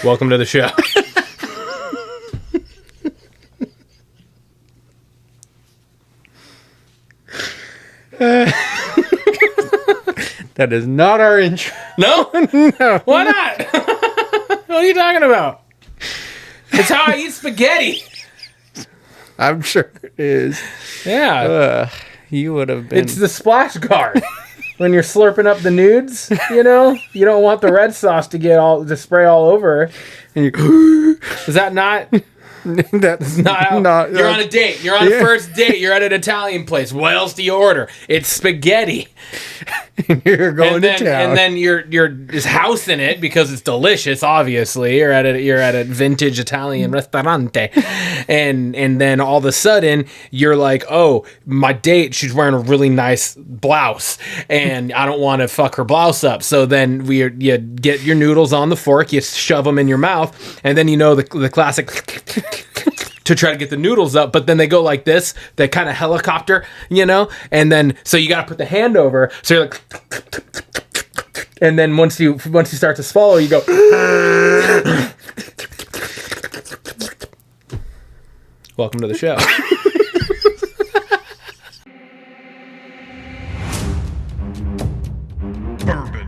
Welcome to the show. That is not our intro. No? No. Why not? What are you talking about? It's how I eat spaghetti. I'm sure it is. Yeah. You would have been. It's the splash guard. When you're slurping up the nudes, you don't want the red sauce to spray all over. And you Is that not? That's not. You're on a date. You're on a first date. You're at an Italian place. What else do you order? It's spaghetti. You're going to town, and then you're just housing it because it's delicious. Obviously, you're at a vintage Italian restaurante, and then all of a sudden you're like, oh, my date, she's wearing a really nice blouse, and I don't want to fuck her blouse up. So then you get your noodles on the fork, you shove them in your mouth, and then the classic. To try to get the noodles up, but then they go like this, they kind of helicopter, and then so you got to put the hand over, so you're like, and then once you start to swallow, you go. Welcome to the show. Bourbon,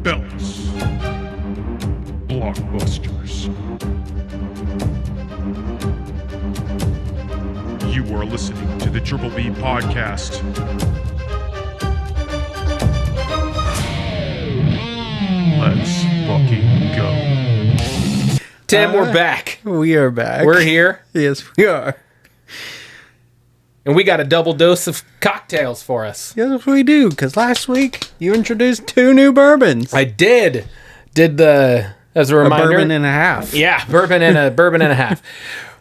belts, blockbusters. You are listening to the Triple B Podcast. Let's fucking go. Tim, we're back. We are back. We're here. Yes, we are. And we got a double dose of cocktails for us. Yes, we do. Because last week you introduced 2 new bourbons. I did as a reminder. A bourbon and a half. Yeah, bourbon and a half.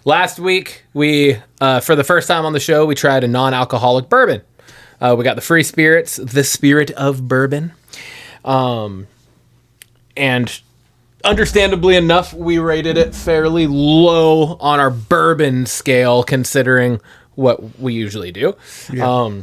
Last week, we, for the first time on the show, we tried a non-alcoholic bourbon. We got the Free Spirits, the Spirit of Bourbon. And understandably enough, we rated it fairly low on our bourbon scale, considering what we usually do. Yeah.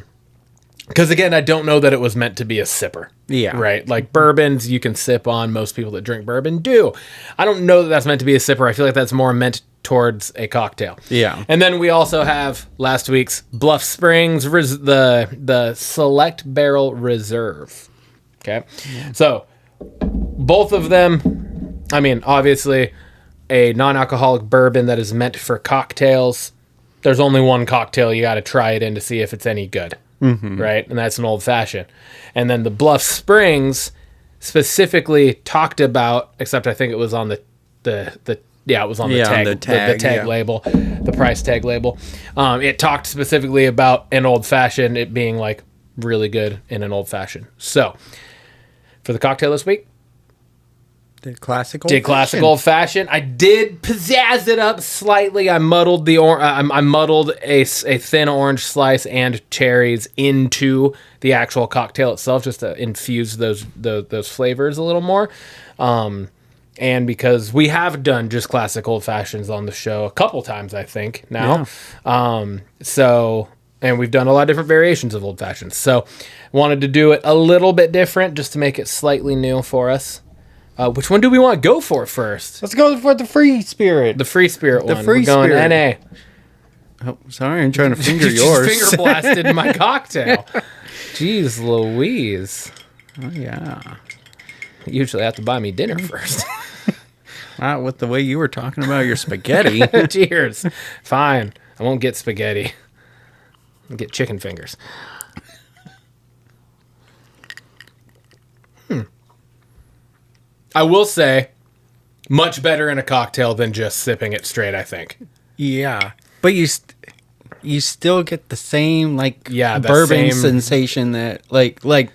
Because, again, I don't know that it was meant to be a sipper. Yeah. Right? Like, bourbons you can sip on. Most people that drink bourbon do. I don't know that that's meant to be a sipper. I feel like that's more meant towards a cocktail. Yeah. And then we also have last week's Bluff Springs, the Select Barrel Reserve. Okay? Yeah. So, both of them, I mean, obviously, a non-alcoholic bourbon that is meant for cocktails. There's only one cocktail you got to try it in to see if it's any good. Mm-hmm. Right? And that's an old fashioned. And then the Bluff Springs specifically talked about, except I think it was on the tag label, the price tag label. It talked specifically about an old fashioned, it being like really good in an old fashioned. So for the cocktail this week, Classic old fashioned. I did pizzazz it up slightly. I muddled I muddled a thin orange slice and cherries into the actual cocktail itself, just to infuse those flavors a little more. And because we have done just classic old fashions on the show a couple times, I think now. Yeah. And we've done a lot of different variations of old fashions. So wanted to do it a little bit different just to make it slightly new for us. Which one do we want to go for first? Let's go for the Free Spirit. The Free Spirit one. We're going NA. Oh, sorry, I'm trying to finger yours. Finger blasted my cocktail. Jeez Louise. Oh, yeah. You usually have to buy me dinner first. Not with the way you were talking about your spaghetti. Cheers. Fine. I won't get spaghetti. I'll get chicken fingers. I will say, much better in a cocktail than just sipping it straight, I think. Yeah. But you still get the same, the bourbon same sensation that, like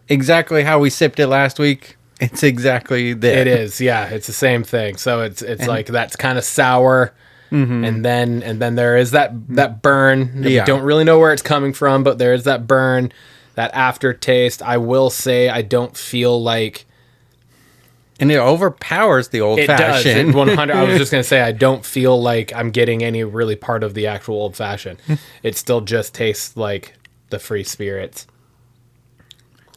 exactly how we sipped it last week. It's exactly there. It is, yeah. It's the same thing. So it's like that's kind of sour, and then there is that burn. Yeah. We don't really know where it's coming from, but there is that burn, that aftertaste. I will say I don't feel like And it overpowers the old It does. fashioned. 100. I was just gonna say I don't feel like I'm getting any really part of the actual old fashioned. It still just tastes like the free spirits,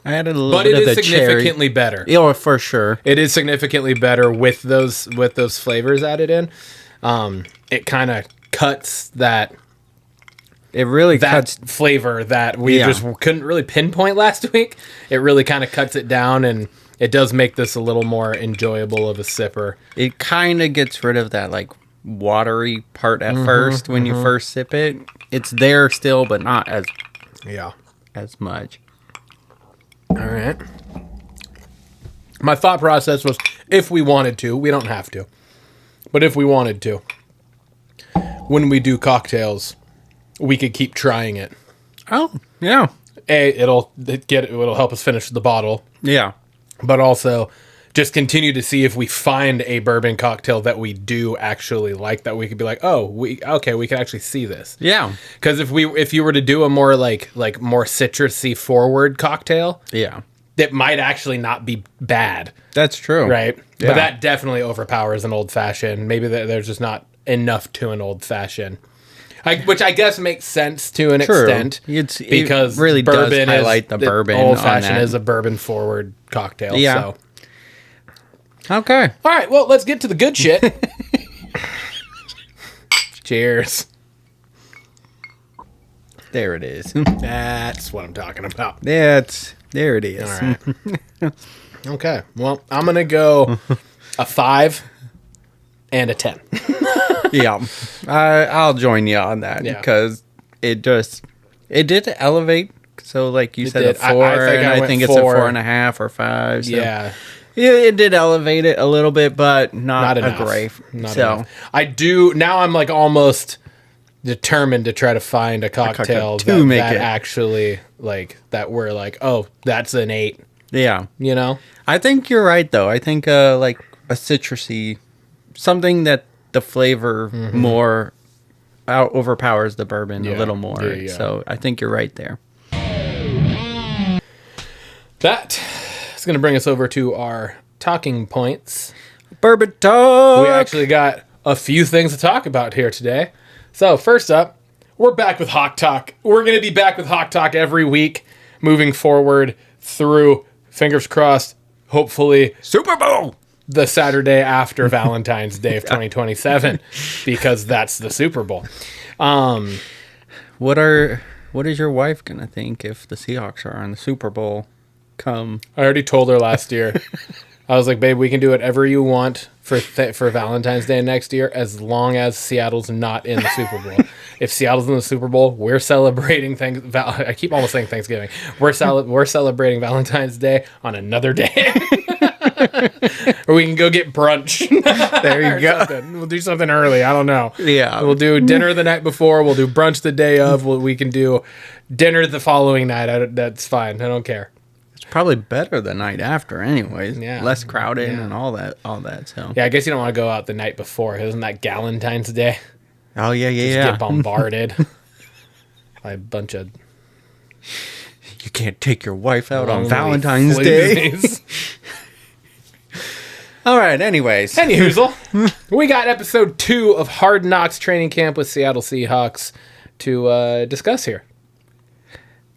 I added a little but bit it of is the significantly better. Oh, for sure. It is significantly better with those flavors added in. It kind of cuts that It really cuts. flavor that we Yeah. just couldn't really pinpoint last week. It really kind of cuts it down, and it does make this a little more enjoyable of a sipper. It kind of gets rid of that like watery part at first when you first sip it. It's there still, but not as much. All right. My thought process was, if we wanted to, we don't have to, but if we wanted to, when we do cocktails, we could keep trying it. Oh, yeah. It'll help us finish the bottle, Yeah. but also just continue to see if we find a bourbon cocktail that we do actually like, that we could be like, oh, we can actually see this. Yeah. Because if you were to do a more like more citrusy forward cocktail, Yeah. it might actually not be bad, That's true. right? Yeah. But that definitely overpowers an old fashioned. Maybe there's just not enough to an old fashioned. Which I guess makes sense to an extent, because it really bourbon does highlight the bourbon. Old on fashioned that. is a bourbon forward cocktail. Yeah. So. Okay. All right, well, let's get to the good shit. Cheers. There it is. That's what I'm talking about. There it is. All right. Okay, well, I'm going to go a 5 and a 10. Yeah. I'll join you on that because it did elevate. So like you said, did. a 4, I think it's a 4. 4.5 or 5. So. Yeah. Yeah, it did elevate it a little bit, but not enough. a great. Not enough. I do now. I'm like almost determined to try to find a cocktail to make that it actually like that. We're like, oh, that's an 8. Yeah, You know. I think you're right though. I think like a citrusy, something that the flavor more overpowers the bourbon a little more. Yeah. So I think you're right there. That is going to bring us over to our talking points. Bourbon Talk. We actually got a few things to talk about here today. So first up, we're back with Hawk Talk. We're going to be back with Hawk Talk every week moving forward through, fingers crossed, hopefully Super Bowl. the Saturday after Valentine's Day of 2027, because that's the Super Bowl. What is your wife gonna think if the Seahawks are on the Super Bowl? I already told her last year. I was like, babe, we can do whatever you want for Valentine's Day next year, as long as Seattle's not in the Super Bowl. If Seattle's in the Super Bowl, we're celebrating I keep almost saying Thanksgiving. We're celebrating Valentine's Day on another day. Or we can go get brunch. There you go. Something. We'll do something early. I don't know. Yeah. We'll do dinner the night before. We'll do brunch the day of. We can do dinner the following night. That's fine. I don't care. Probably better the night after, anyways. Yeah. Less crowded and all that. So. Yeah, I guess you don't want to go out the night before. Isn't that Galentine's Day? Oh yeah. Get bombarded by a bunch of. You can't take your wife out on lonely Valentine's Day. floozies. All right. Anyways. Anyhoozle, we got episode 2 of Hard Knocks Training Camp with Seattle Seahawks to discuss here.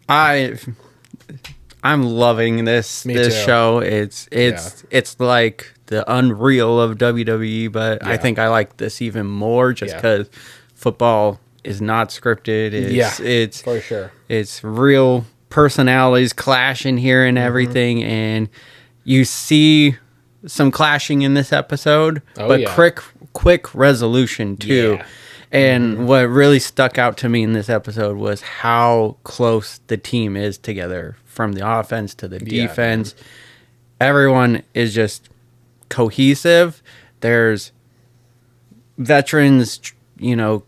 I'm loving this too. show. It's like the Unreal of WWE, but I think I like this even more just because football is not scripted. It's for sure. It's real personalities clashing here and everything, and you see some clashing in this episode, but quick resolution too. Yeah. And what really stuck out to me in this episode was how close the team is together, from the offense to the defense. Everyone is just cohesive. There's veterans,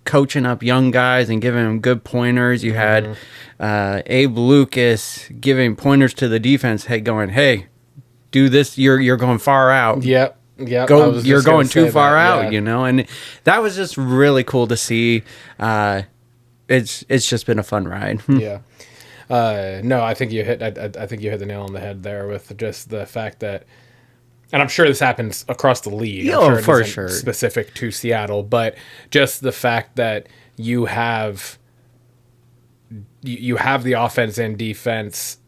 coaching up young guys and giving them good pointers. You had Abe Lucas giving pointers to the defense, going, hey, do this. You're going far out. Yep. You're going too far out, and that was just really cool to see. It's just been a fun ride. Yeah. No, I think you hit. I think you hit the nail on the head there with just the fact that and I'm sure this happens across the league. Oh, it for isn't sure. specific to Seattle, but just the fact that you have the offense and defense,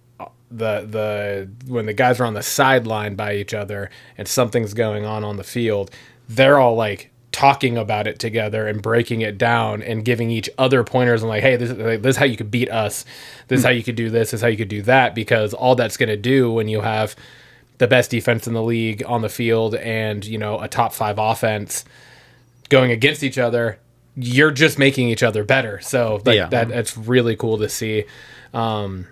when the guys are on the sideline by each other and something's going on the field, they're all like talking about it together and breaking it down and giving each other pointers and like, hey, this is how you could beat us. This is how you could do this. This is how you could do that. Because all that's going to do when you have the best defense in the league on the field and, you know, a top 5 offense going against each other, you're just making each other better. So it's really cool to see. I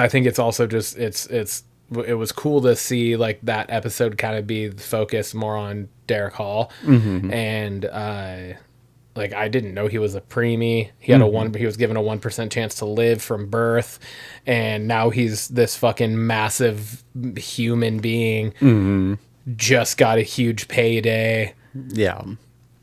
think it's also just, it was cool to see like that episode kind of be focused more on Derek Hall. And, like, I didn't know he was a preemie. He had he was given a 1% chance to live from birth. And now he's this fucking massive human being. Just got a huge payday. Yeah.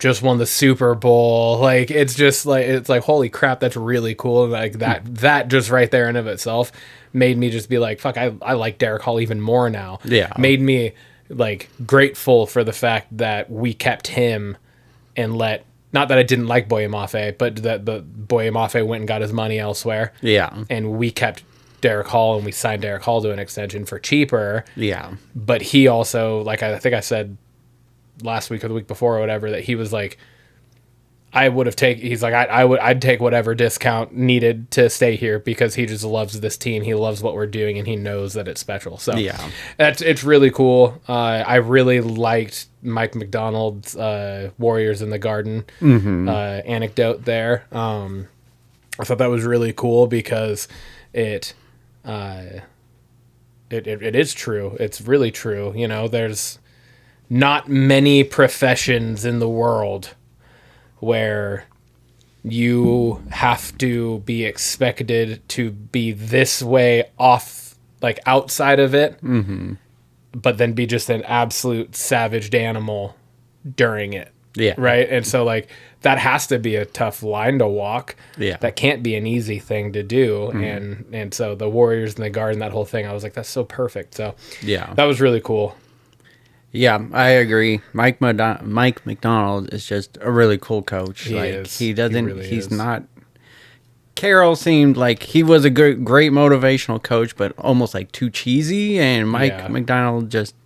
Just won the Super Bowl. Like, it's just like, it's like, holy crap, that's really cool. Like that just right there in of itself made me just be like, fuck, I like Derek Hall even more now. Yeah. Made me like grateful for the fact that we kept him and not that I didn't like Boye Mafe, but that the Boye Mafe went and got his money elsewhere. Yeah. And we kept Derek Hall and we signed Derek Hall to an extension for cheaper. Yeah. But he also, like, I think I said last week or the week before or whatever, that he was like, I'd take whatever discount needed to stay here because he just loves this team. He loves what we're doing and he knows that it's special. So yeah, it's really cool. I really liked Mike McDonald's Warriors in the Garden anecdote there. I thought that was really cool because it is true. It's really true. You know, there's not many professions in the world where you have to be expected to be this way off, like outside of it, but then be just an absolute savaged animal during it. Yeah. Right. And so like that has to be a tough line to walk. Yeah. That can't be an easy thing to do. And so the Warriors in the Garden, that whole thing, I was like, that's so perfect. So yeah, that was really cool. Yeah, I agree. Mike McDonald is just a really cool coach. He's not. Carroll seemed like he was a great motivational coach, but almost like too cheesy. And Mike McDonald just,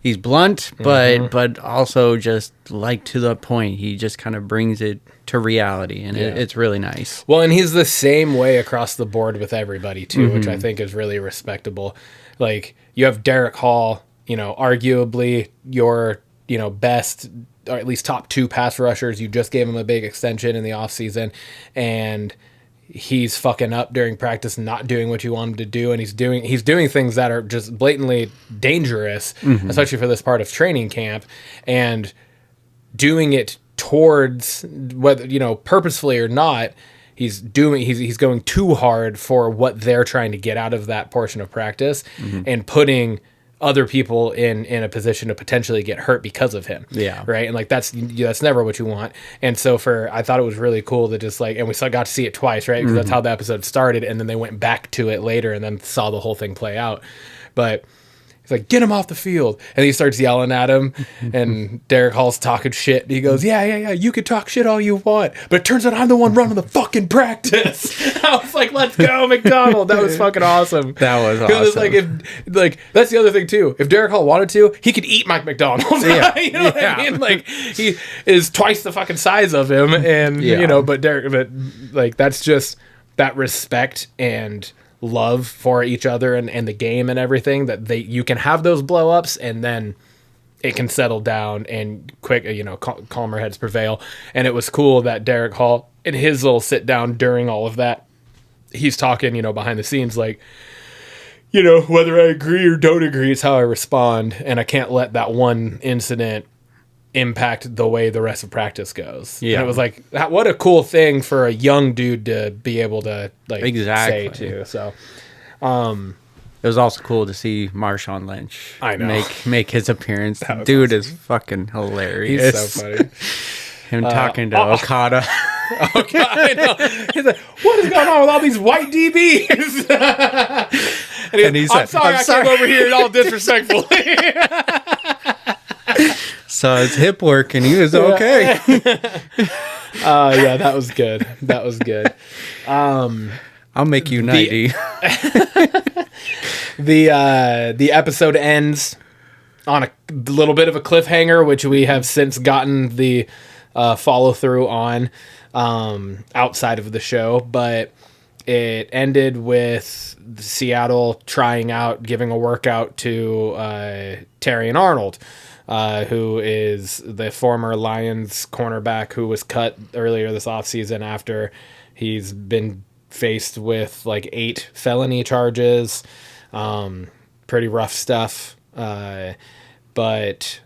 he's blunt, but also just like to the point. He just kind of brings it to reality, and it's really nice. Well, and he's the same way across the board with everybody too, which I think is really respectable. Like you have Derek Hall, you know, arguably your, you know, best or at least top 2 pass rushers. You just gave him a big extension in the offseason, and he's fucking up during practice, not doing what you want him to do, and he's doing things that are just blatantly dangerous, especially for this part of training camp, and doing it towards, whether, you know, purposefully or not, he's going too hard for what they're trying to get out of that portion of practice, and putting other people in a position to potentially get hurt because of him. Yeah. Right. And like, that's never what you want. And so I thought it was really cool to just like, and we got to see it twice, right? Because that's how the episode started. And then they went back to it later and then saw the whole thing play out. But he's like, get him off the field. And he starts yelling at him. And Derek Hall's talking shit. And he goes, yeah, you can talk shit all you want, but it turns out I'm the one running the fucking practice. I was like, let's go, McDonald. That was fucking awesome. That was awesome. It's like, that's the other thing too. If Derek Hall wanted to, he could eat Mike McDonald. Yeah. You know what I mean? Like, he is twice the fucking size of him. And, you know, but like, that's just that respect and love for each other and the game and everything, that you can have those blow ups and then it can settle down and quick, you know, calmer heads prevail. And it was cool that Derek Hall, in his little sit down during all of that, he's talking, you know, behind the scenes, like, you know, whether I agree or don't agree is how I respond, and I can't let that one incident impact the way the rest of practice goes. Yeah. And it was like, what a cool thing for a young dude to be able to like say too. So it was also cool to see Marshawn Lynch make his appearance. Dude awesome. Is fucking hilarious. He's so funny. Him talking to Okada. I know. He's like, what is going on with all these white DBs? And he said, I'm sorry I came over here all disrespectfully. So his hip work, and he was okay. Yeah, that was good. That was good. I'll make you 90. The episode ends on a little bit of a cliffhanger, which we have since gotten the follow through on outside of the show, but it ended with Seattle trying out, giving a workout to Terrion Arnold, who is the former Lions cornerback who was cut earlier this offseason after he's been faced with like 8 felony charges. Pretty rough stuff. But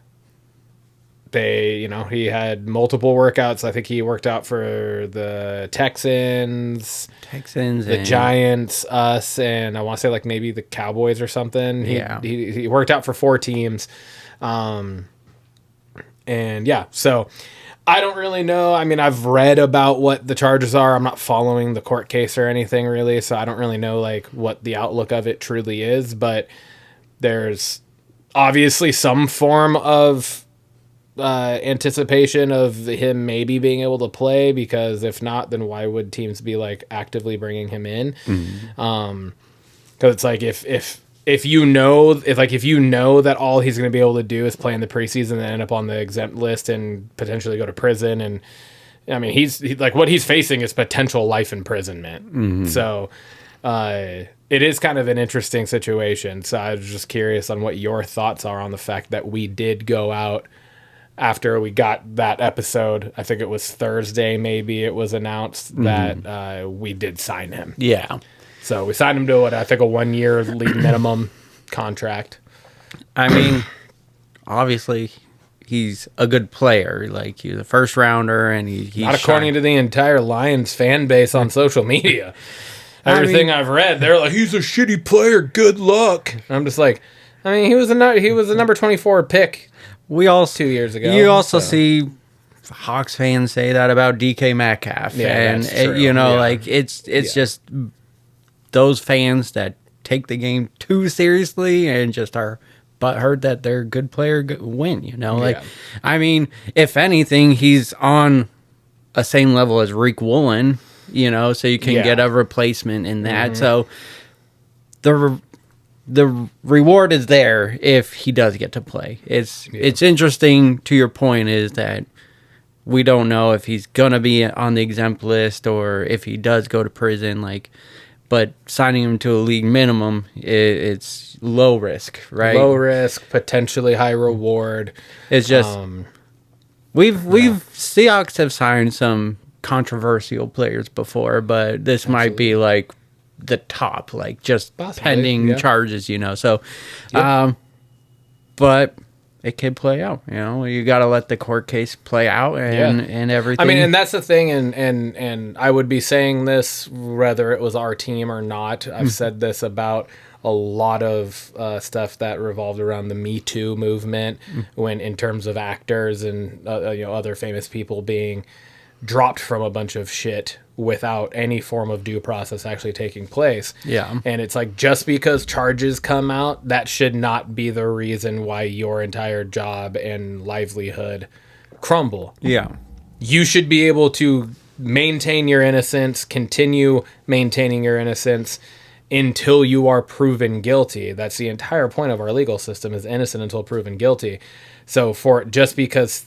he had multiple workouts. I think he worked out for the Texans, the Giants, us, and I want to say like maybe the Cowboys or something. He worked out for 4 teams. And yeah, so I don't really know. I mean, I've read about what the charges are. I'm not following the court case or anything really, so I don't really know like what the outlook of it truly is, but there's obviously some form of anticipation of him maybe being able to play, because if not, then why would teams be like actively bringing him in? Because it's like if you know that all he's going to be able to do is play in the preseason and end up on the exempt list and potentially go to prison, and I mean he's like what he's facing is potential life imprisonment. So it is kind of an interesting situation. So I was just curious on what your thoughts are on the fact that we did go out after we got that episode. I think it was Thursday, maybe it was announced that we did sign him. Yeah. So we signed him to I think a 1-year league minimum contract. I mean, obviously he's a good player. Like he's a first rounder, and he's not according to the entire Lions fan base on social media. Everything I've read, they're like, he's a shitty player. Good luck. And I'm just like, I mean, he was a number 24 pick. We also 2 years ago. You also see Hawks fans say that about DK Metcalf, and that's true. like it's just those fans that take the game too seriously and just are butthurt that their good player win. I mean, if anything, he's on a same level as Reek Woolen. So you can get a replacement in that. So the reward is there if he does get to play. It's interesting, to your point, is that we don't know if he's gonna be on the exempt list or if he does go to prison. But signing him to a league minimum, it's low risk, right? Low risk, potentially high reward. It's just Seahawks have signed some controversial players before, but this might be like the top, like just possibly, pending charges, So, but it can play out. You got to let the court case play out and everything. I mean, and that's the thing, and I would be saying this whether it was our team or not. I've said this about a lot of stuff that revolved around the Me Too movement, when in terms of actors and other famous people being dropped from a bunch of shit without any form of due process actually taking place. Yeah. And it's like, just because charges come out, that should not be the reason why your entire job and livelihood crumble. Yeah. You should be able to maintain your innocence, continue maintaining your innocence until you are proven guilty. That's the entire point of our legal system, is innocent until proven guilty. So just because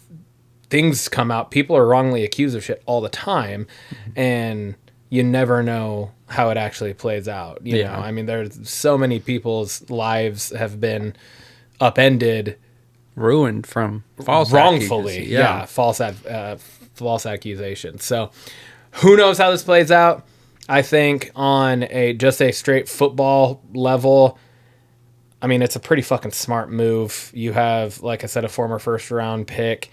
things come out, people are wrongly accused of shit all the time, and you never know how it actually plays out. You know, I mean, there's so many people's lives have been upended, ruined from wrongfully. False accusations. So who knows how this plays out? I think on just a straight football level, I mean, it's a pretty fucking smart move. You have, like I said, a former first round pick,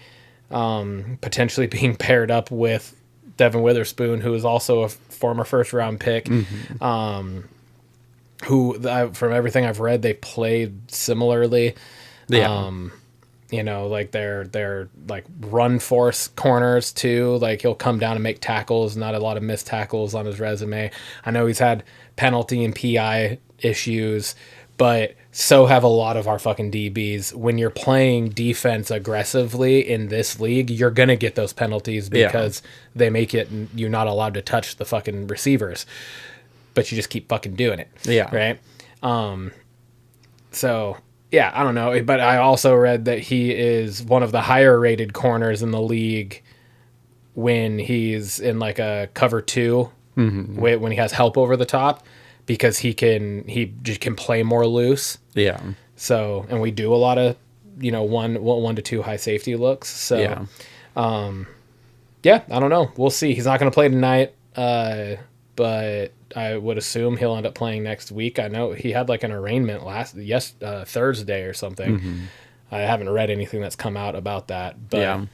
potentially being paired up with Devin Witherspoon, who is also a former first round pick, who, from everything I've read, they played similarly. You know, like they're like run force corners too. Like he'll come down and make tackles, not a lot of missed tackles on his resume. I know he's had penalty and PI issues, but so have a lot of our fucking DBs. When you're playing defense aggressively in this league, you're going to get those penalties because they make it you're not allowed to touch the fucking receivers, but you just keep fucking doing it. Yeah. Right. So yeah, I don't know, but I also read that he is one of the higher rated corners in the league when he's in like a cover 2, when he has help over the top, because he just can play more loose. Yeah. So, and we do a lot of, you know, one to two high safety looks. So, Yeah. Yeah, I don't know. We'll see. He's not going to play tonight, but I would assume he'll end up playing next week. I know he had like an arraignment Thursday or something. I haven't read anything that's come out about that. But Yeah.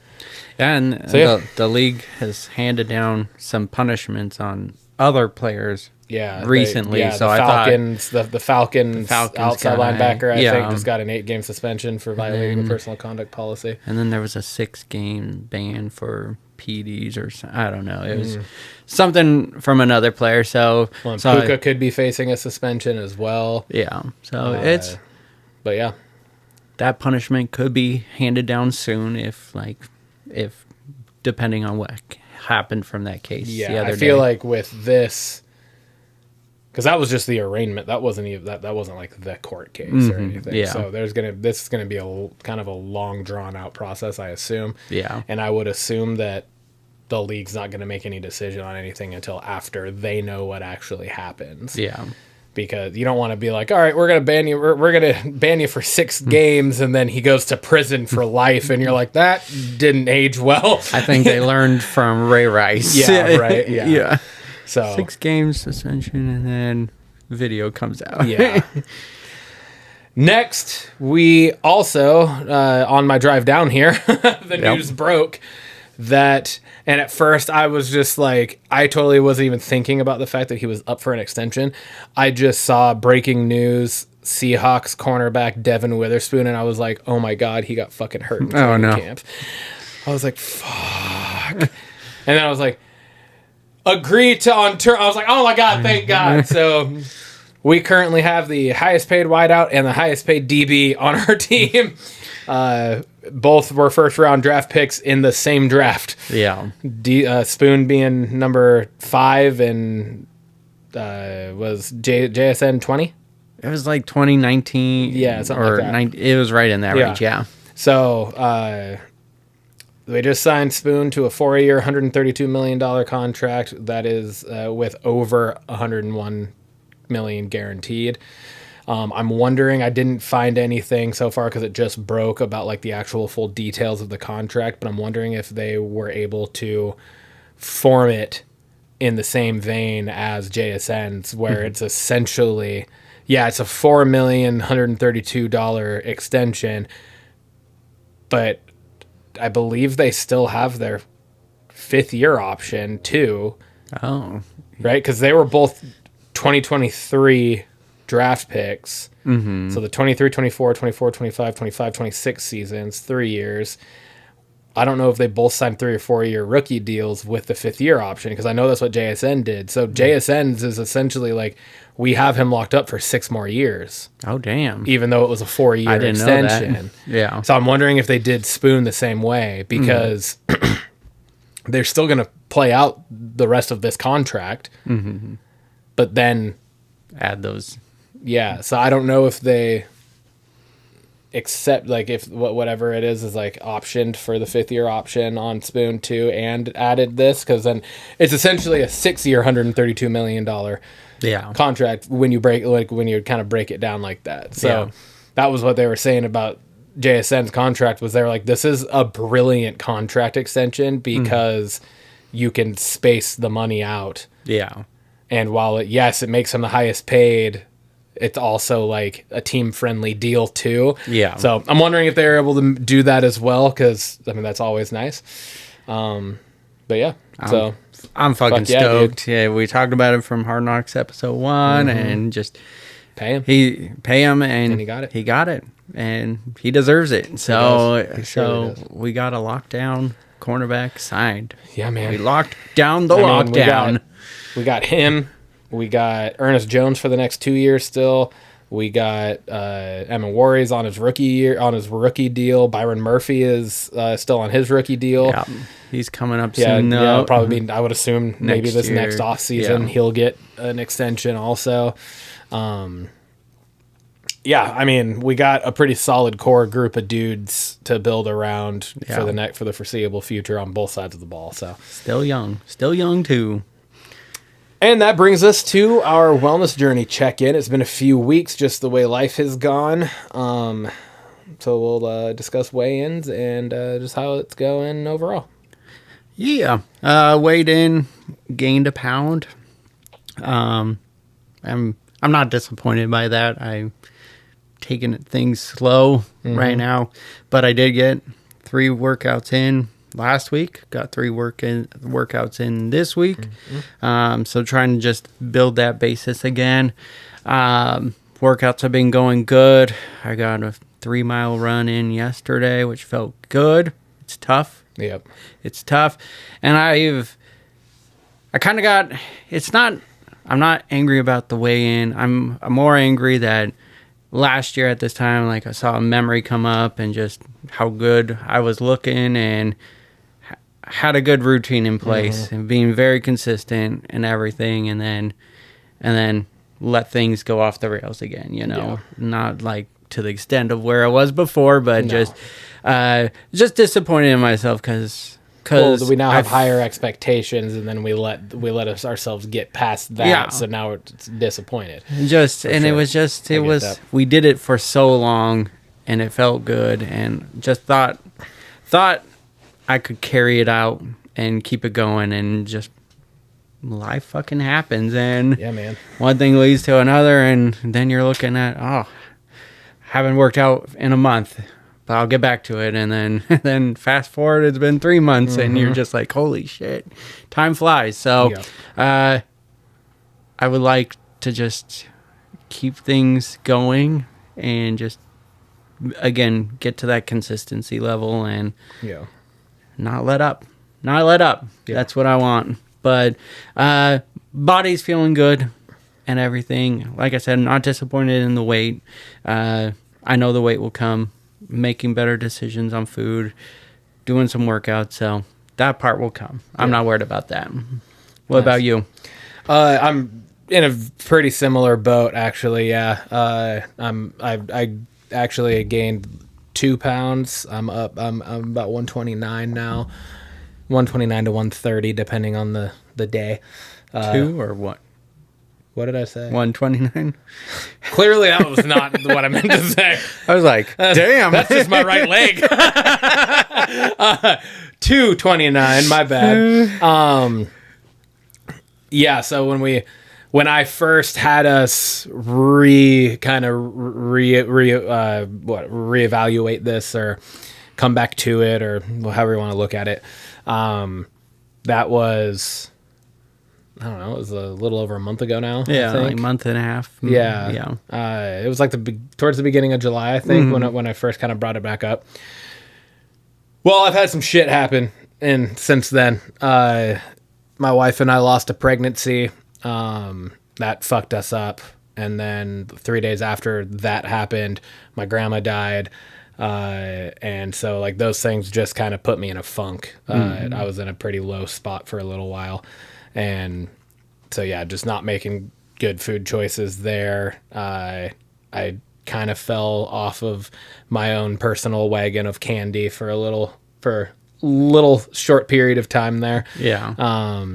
And So, the league has handed down some punishments on other players recently. So I thought the Falcons outside linebacker, I think, just got an 8-game suspension for violating the personal conduct policy. And then there was a 6-game ban for PDs or something. I don't know. It was something from another player. So, Puka could be facing a suspension as well. Yeah. So But yeah. that punishment could be handed down soon if depending on what happened from that case. Yeah, I feel like with this, because that was just the arraignment. That wasn't even that wasn't like the court case or anything. Yeah. So this is gonna be a kind of a long drawn out process, I assume. Yeah. And I would assume that the league's not gonna make any decision on anything until after they know what actually happens. Yeah. Because you don't want to be like, all right, we're gonna ban you. We're gonna ban you for 6 games, and then he goes to prison for life, and you're like, that didn't age well. I think they learned from Ray Rice. Yeah, right. Yeah. Yeah. So 6 games suspension, and then video comes out. yeah. Next, we also on my drive down here, the news broke that, and at first I was just like, I totally wasn't even thinking about the fact that he was up for an extension. I just saw breaking news, Seahawks cornerback Devin Witherspoon, and I was like, oh my God, he got fucking hurt in training camp. I was like, fuck. And then I was like, agree to on turn. I was like, oh my God, thank God. So we currently have the highest paid wideout and the highest paid DB on our team. Both were first round draft picks in the same draft. Yeah. Spoon being number 5 and was JSN 20. It was like 2019. Yeah, something like that. 90, it was right in that range. Yeah. So they just signed Spoon to a 4-year, $132 million contract that is with over $101 million guaranteed. I'm wondering, I didn't find anything so far because it just broke about like the actual full details of the contract, but I'm wondering if they were able to form it in the same vein as JSN's, where it's essentially, it's a $4,132,000 extension, but I believe they still have their 5th year option too. Oh. Right? Because they were both 2023 draft picks. So the 23, 24, 24, 25, 25, 26 seasons, 3 years. I don't know if they both signed 3 or 4 year rookie deals with the 5th year option, because I know that's what JSN did. So JSN's is essentially like, we have him locked up for 6 more years. Oh, damn. Even though it was a 4-year extension. Know that. Yeah. So I'm wondering if they did Spoon the same way, because they're still going to play out the rest of this contract, but then add those. Yeah. So I don't know if they accept, like, if whatever it is like optioned for the 5th year option on Spoon too, and added this, because then it's essentially a 6-year, $132 million contract when you kind of break it down like that. So that was what they were saying about JSN's contract, was they're like, this is a brilliant contract extension because you can space the money out. Yeah. And while it makes him the highest paid, it's also like a team friendly deal too. Yeah. So I'm wondering if they're able to do that as well, because I mean, that's always nice. But yeah, so I'm fucking stoked. Yeah, we talked about it from Hard Knocks episode 1, and just Pay him. And he got it. He got it, and he deserves it. So, He surely does. we got a lockdown cornerback signed. Yeah, man. We locked down the lockdown. We got him. We got Ernest Jones for the next 2 years still. We got Emin Warriors on his rookie deal. Byron Murphy is still on his rookie deal. Yeah, he's coming up soon. Yeah, probably. I would assume maybe this year. next off season he'll get an extension also. Yeah, I mean, we got a pretty solid core group of dudes to build around for the foreseeable future on both sides of the ball. So still young too. And that brings us to our wellness journey check-in. It's been a few weeks, just the way life has gone. So we'll discuss weigh-ins and just how it's going overall. Yeah, weighed in, gained a pound. I'm not disappointed by that. I'm taking things slow right now, but I did get 3 workouts in last week. Got 3 workouts in this week. So trying to just build that basis again. Workouts have been going good. I got a 3-mile run in yesterday, which felt good. It's tough. Yep. It's tough. And I kind of got, I'm not angry about the weigh-in. I'm more angry that last year at this time, like I saw a memory come up and just how good I was looking and had a good routine in place and being very consistent and everything. And then let things go off the rails again, not like to the extent of where I was before, but just disappointed in myself because we now have higher expectations, and then we let ourselves get past that. Yeah. So now it's disappointed. We did it for so long, and it felt good, and just thought I could carry it out and keep it going, and just life fucking happens, and yeah, man, one thing leads to another, and then you're looking at haven't worked out in a month, but I'll get back to it, and then fast forward, it's been 3 months, and you're just like, holy shit, time flies. So I would like to just keep things going and just again get to that consistency level and not let up. That's what I want. But body's feeling good and everything. Like I said, I'm not disappointed in the weight. I know the weight will come. Making better decisions on food, doing some workouts, so that part will come. I'm not worried about that. What about you? I'm in a pretty similar boat, actually. Yeah, I actually gained 2 pounds. I'm up. I'm about 129 now, 129 to 130, depending on the day. 2 or what? What did I say? 129. Clearly, that was not what I meant to say. I was like, damn. That's just my right leg. 229, my bad. Yeah, so when I first had us reevaluate this or come back to it or however you want to look at it, that was, I don't know, it was a little over a month ago now. Yeah, I think. like a month and a half. Yeah. It was like towards the beginning of July, I think, when I first kind of brought it back up. Well, I've had some shit happen, and since then, my wife and I lost a pregnancy. That fucked us up, and then 3 days after that happened, my grandma died. And so like those things just kind of put me in a funk. I was in a pretty low spot for a little while. And so, yeah, just not making good food choices there. I kind of fell off of my own personal wagon of candy for a little short period of time there. Yeah.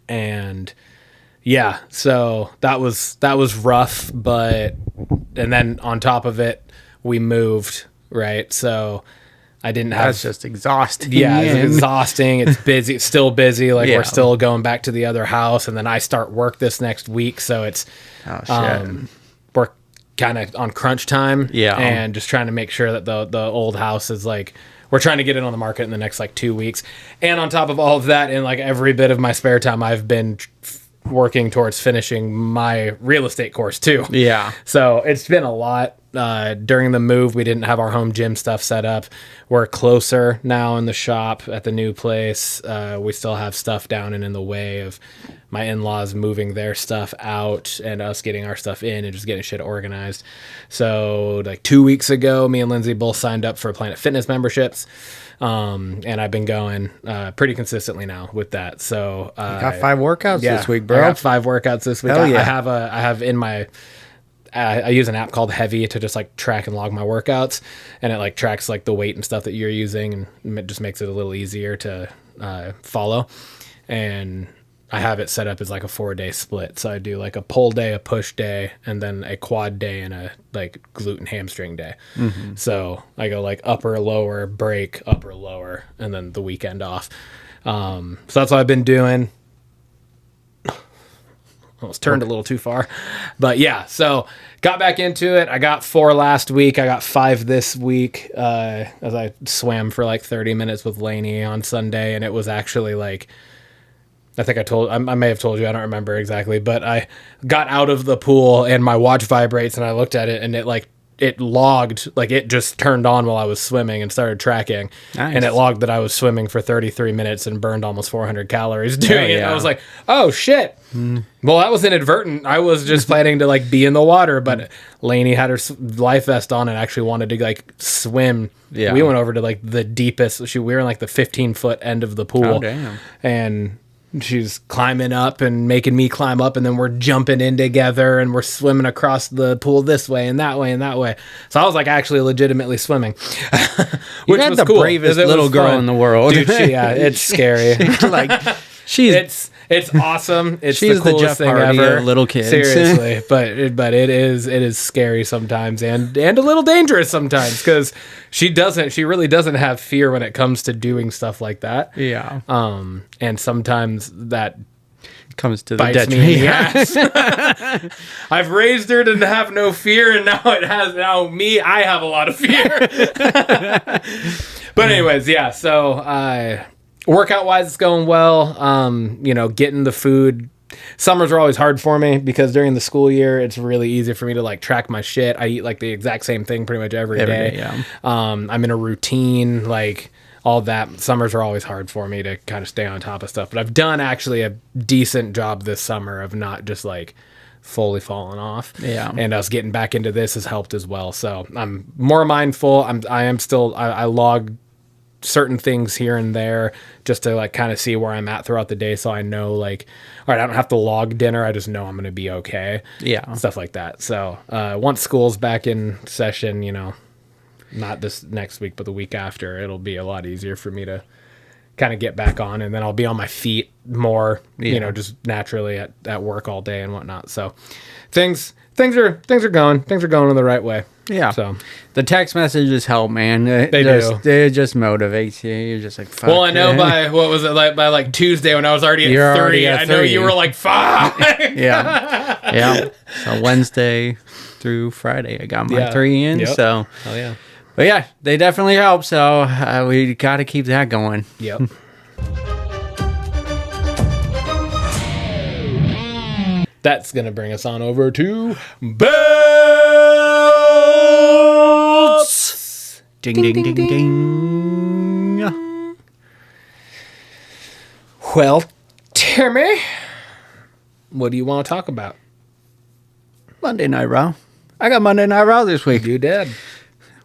And yeah, so that was rough, and then on top of it, we moved, right? So I didn't have... That's just exhausting. Yeah, it's exhausting. It's busy. It's still busy. Like, Yeah. we're still going back to the other house, and then I start work this next week, so it's... Oh, shit. We're kind of on crunch time. Yeah. And just trying to make sure that the old house is, like... We're trying to get it on the market in the next, 2 weeks. And on top of all of that, in, every bit of my spare time, I've been working towards finishing my real estate course too. Yeah. So it's been a lot. During the move, we didn't have our home gym stuff set up. We're closer now in the shop at the new place. We still have stuff down and in the way of my in-laws moving their stuff out and us getting our stuff in and just getting shit organized. So like 2 weeks ago, me and Lindsay both signed up for Planet Fitness memberships. And I've been going pretty consistently now with that. So Got 5 workouts this week, bro. I got 5 workouts this week. Hell yeah. I have in my I use an app called Heavy to just like track and log my workouts, and it like tracks like the weight and stuff that you're using, and it just makes it a little easier to follow. And I have it set up as like a 4-day split. So I do like a pull day, a push day, and then a quad day and a like glute and hamstring day. Mm-hmm. So I go like upper, lower, break, upper, lower, and then the weekend off. So that's what I've been doing. Almost turned a little too far, but yeah, so got back into it. I got 4 last week. I got 5 this week, as I swam for like 30 minutes with Lainey on Sunday. And it was actually like, I think I may have told you, I don't remember exactly, but I got out of the pool and my watch vibrates and I looked at it and it logged, like it just turned on while I was swimming and started tracking. Nice. And it logged that I was swimming for 33 minutes and burned almost 400 calories doing it. I was like, oh shit. Well, that was inadvertent. I was just planning to like be in the water, but Lainey had her life vest on and actually wanted to like swim. Yeah. We went over to like the deepest. We were in like the 15-foot end of the pool. Oh, damn. And she's climbing up and making me climb up, and then we're jumping in together and we're swimming across the pool this way and that way and that way. So I was like actually legitimately swimming, which was the cool, bravest little girl in the world. Dude, it's scary. It's awesome. She's the coolest thing ever. Of little kids. Seriously, but it is scary sometimes and a little dangerous sometimes because she really doesn't have fear when it comes to doing stuff like that. Yeah. And sometimes that comes to the bites me in the ass. I've raised her to have no fear, and now me, I have a lot of fear. But anyways, yeah. So workout wise, it's going well. Getting the food. Summers are always hard for me because during the school year, it's really easy for me to like track my shit. I eat like the exact same thing pretty much every day. Yeah. I'm in a routine, like all that. Summers are always hard for me to kind of stay on top of stuff. But I've done actually a decent job this summer of not just like fully falling off. Yeah. And us getting back into this has helped as well. So I'm more mindful. I log certain things here and there just to like kind of see where I'm at throughout the day, so I know like, all right, I don't have to log dinner, I just know I'm gonna be okay. Yeah, stuff like that. So once school's back in session, not this next week but the week after, it'll be a lot easier for me to kind of get back on, and then I'll be on my feet more, just naturally at work all day and whatnot. So things are going in the right way. Yeah. So the text messages help, man. It just motivates you. You're just like, fuck. Well, I know by what was it like by like Tuesday when I was already at 30. I know you were like, fuck. Yeah. So Wednesday through Friday, I got my 3 in. Yep. So. Oh yeah. But yeah, they definitely help. So we got to keep that going. Yep. That's going to bring us on over to belts. Ding, ding, ding, ding, ding. Well, Timmy, what do you want to talk about? Monday Night Raw. I got Monday Night Raw this week. You did.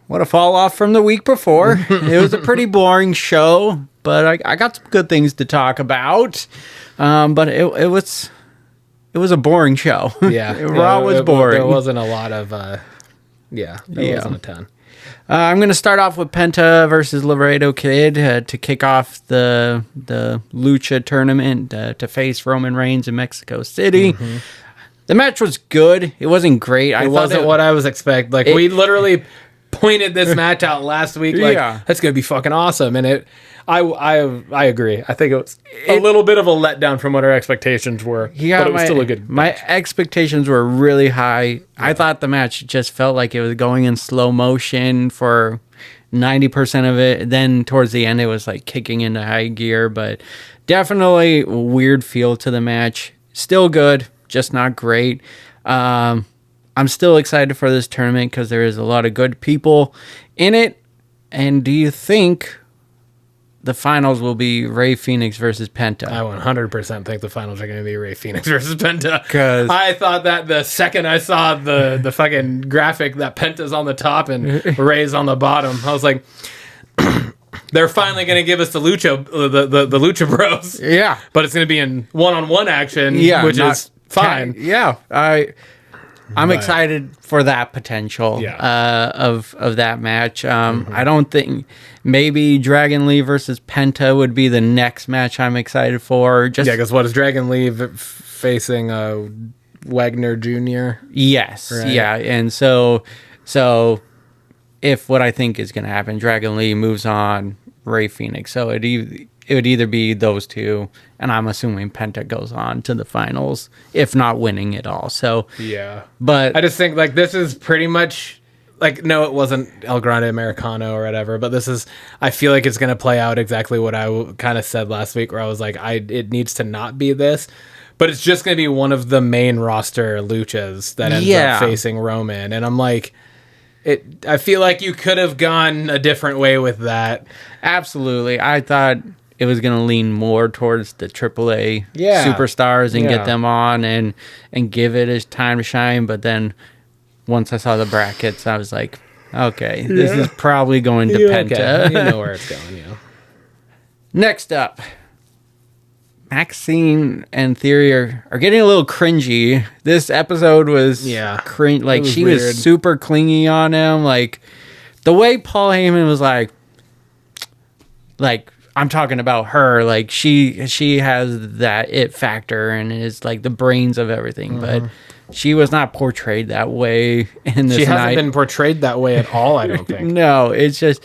What a fall off from the week before. It was a pretty boring show, but I got some good things to talk about. But it was a boring show. Yeah. Raw was boring. There wasn't a lot of, wasn't a ton. I'm going to start off with Penta versus Laredo Kid to kick off the Lucha tournament to face Roman Reigns in Mexico City. Mm-hmm. The match was good. It wasn't great. It wasn't what I was expecting. Like, we literally pointed this match out last week. Like, that's going to be fucking awesome. And I agree. I think it was a little bit of a letdown from what our expectations were. Yeah, but it was still a good match. My expectations were really high. Yeah. I thought the match just felt like it was going in slow motion for 90% of it. Then towards the end, it was like kicking into high gear. But definitely a weird feel to the match. still good, just not great. I'm still excited for this tournament because there is a lot of good people in it. And do you think the finals will be Rey Fenix versus Penta? I 100% think the finals are going to be Rey Fenix versus Penta. 'Cause- I thought that the second I saw the fucking graphic that Penta's on the top and Rey's on the bottom, I was like, they're finally going to give us the Lucha Bros. Yeah. But it's going to be in one-on-one action, Yeah, which not- is fine. Yeah, I'm excited for that potential of that match. I don't think maybe Dragon Lee versus Penta would be the next match I'm excited for. Just Because what is Dragon Lee facing Wagner Jr.? yes, Right. yeah, and so if what I think is going to happen, Dragon Lee moves on Rey Fenix, so it would either be those two, and I'm assuming Penta goes on to the finals, if not winning it all. So Yeah. but I just think like this is pretty much like, no, it wasn't El Grande Americano or whatever, but this is, I feel like it's going to play out exactly what I kind of said last week, where I was like, it needs to not be this, but it's just going to be one of the main roster luchas that ends up facing Roman. And I'm like, I feel like you could have gone a different way with that. absolutely, I thought it was going to lean more towards the AAA superstars and get them on and give it his time to shine. But then once I saw the brackets, I was like, okay, this is probably going to Penta. Okay. You know where it's going, Next up, Maxine and Theory are getting a little cringy. This episode was cringe. Like, was she weird. was super clingy on him. Like, the way Paul Heyman was like, I'm talking about her. Like, she has that it factor and is like the brains of everything. But she was not portrayed that way in this She hasn't night. been portrayed that way at all, I don't think. No, it's just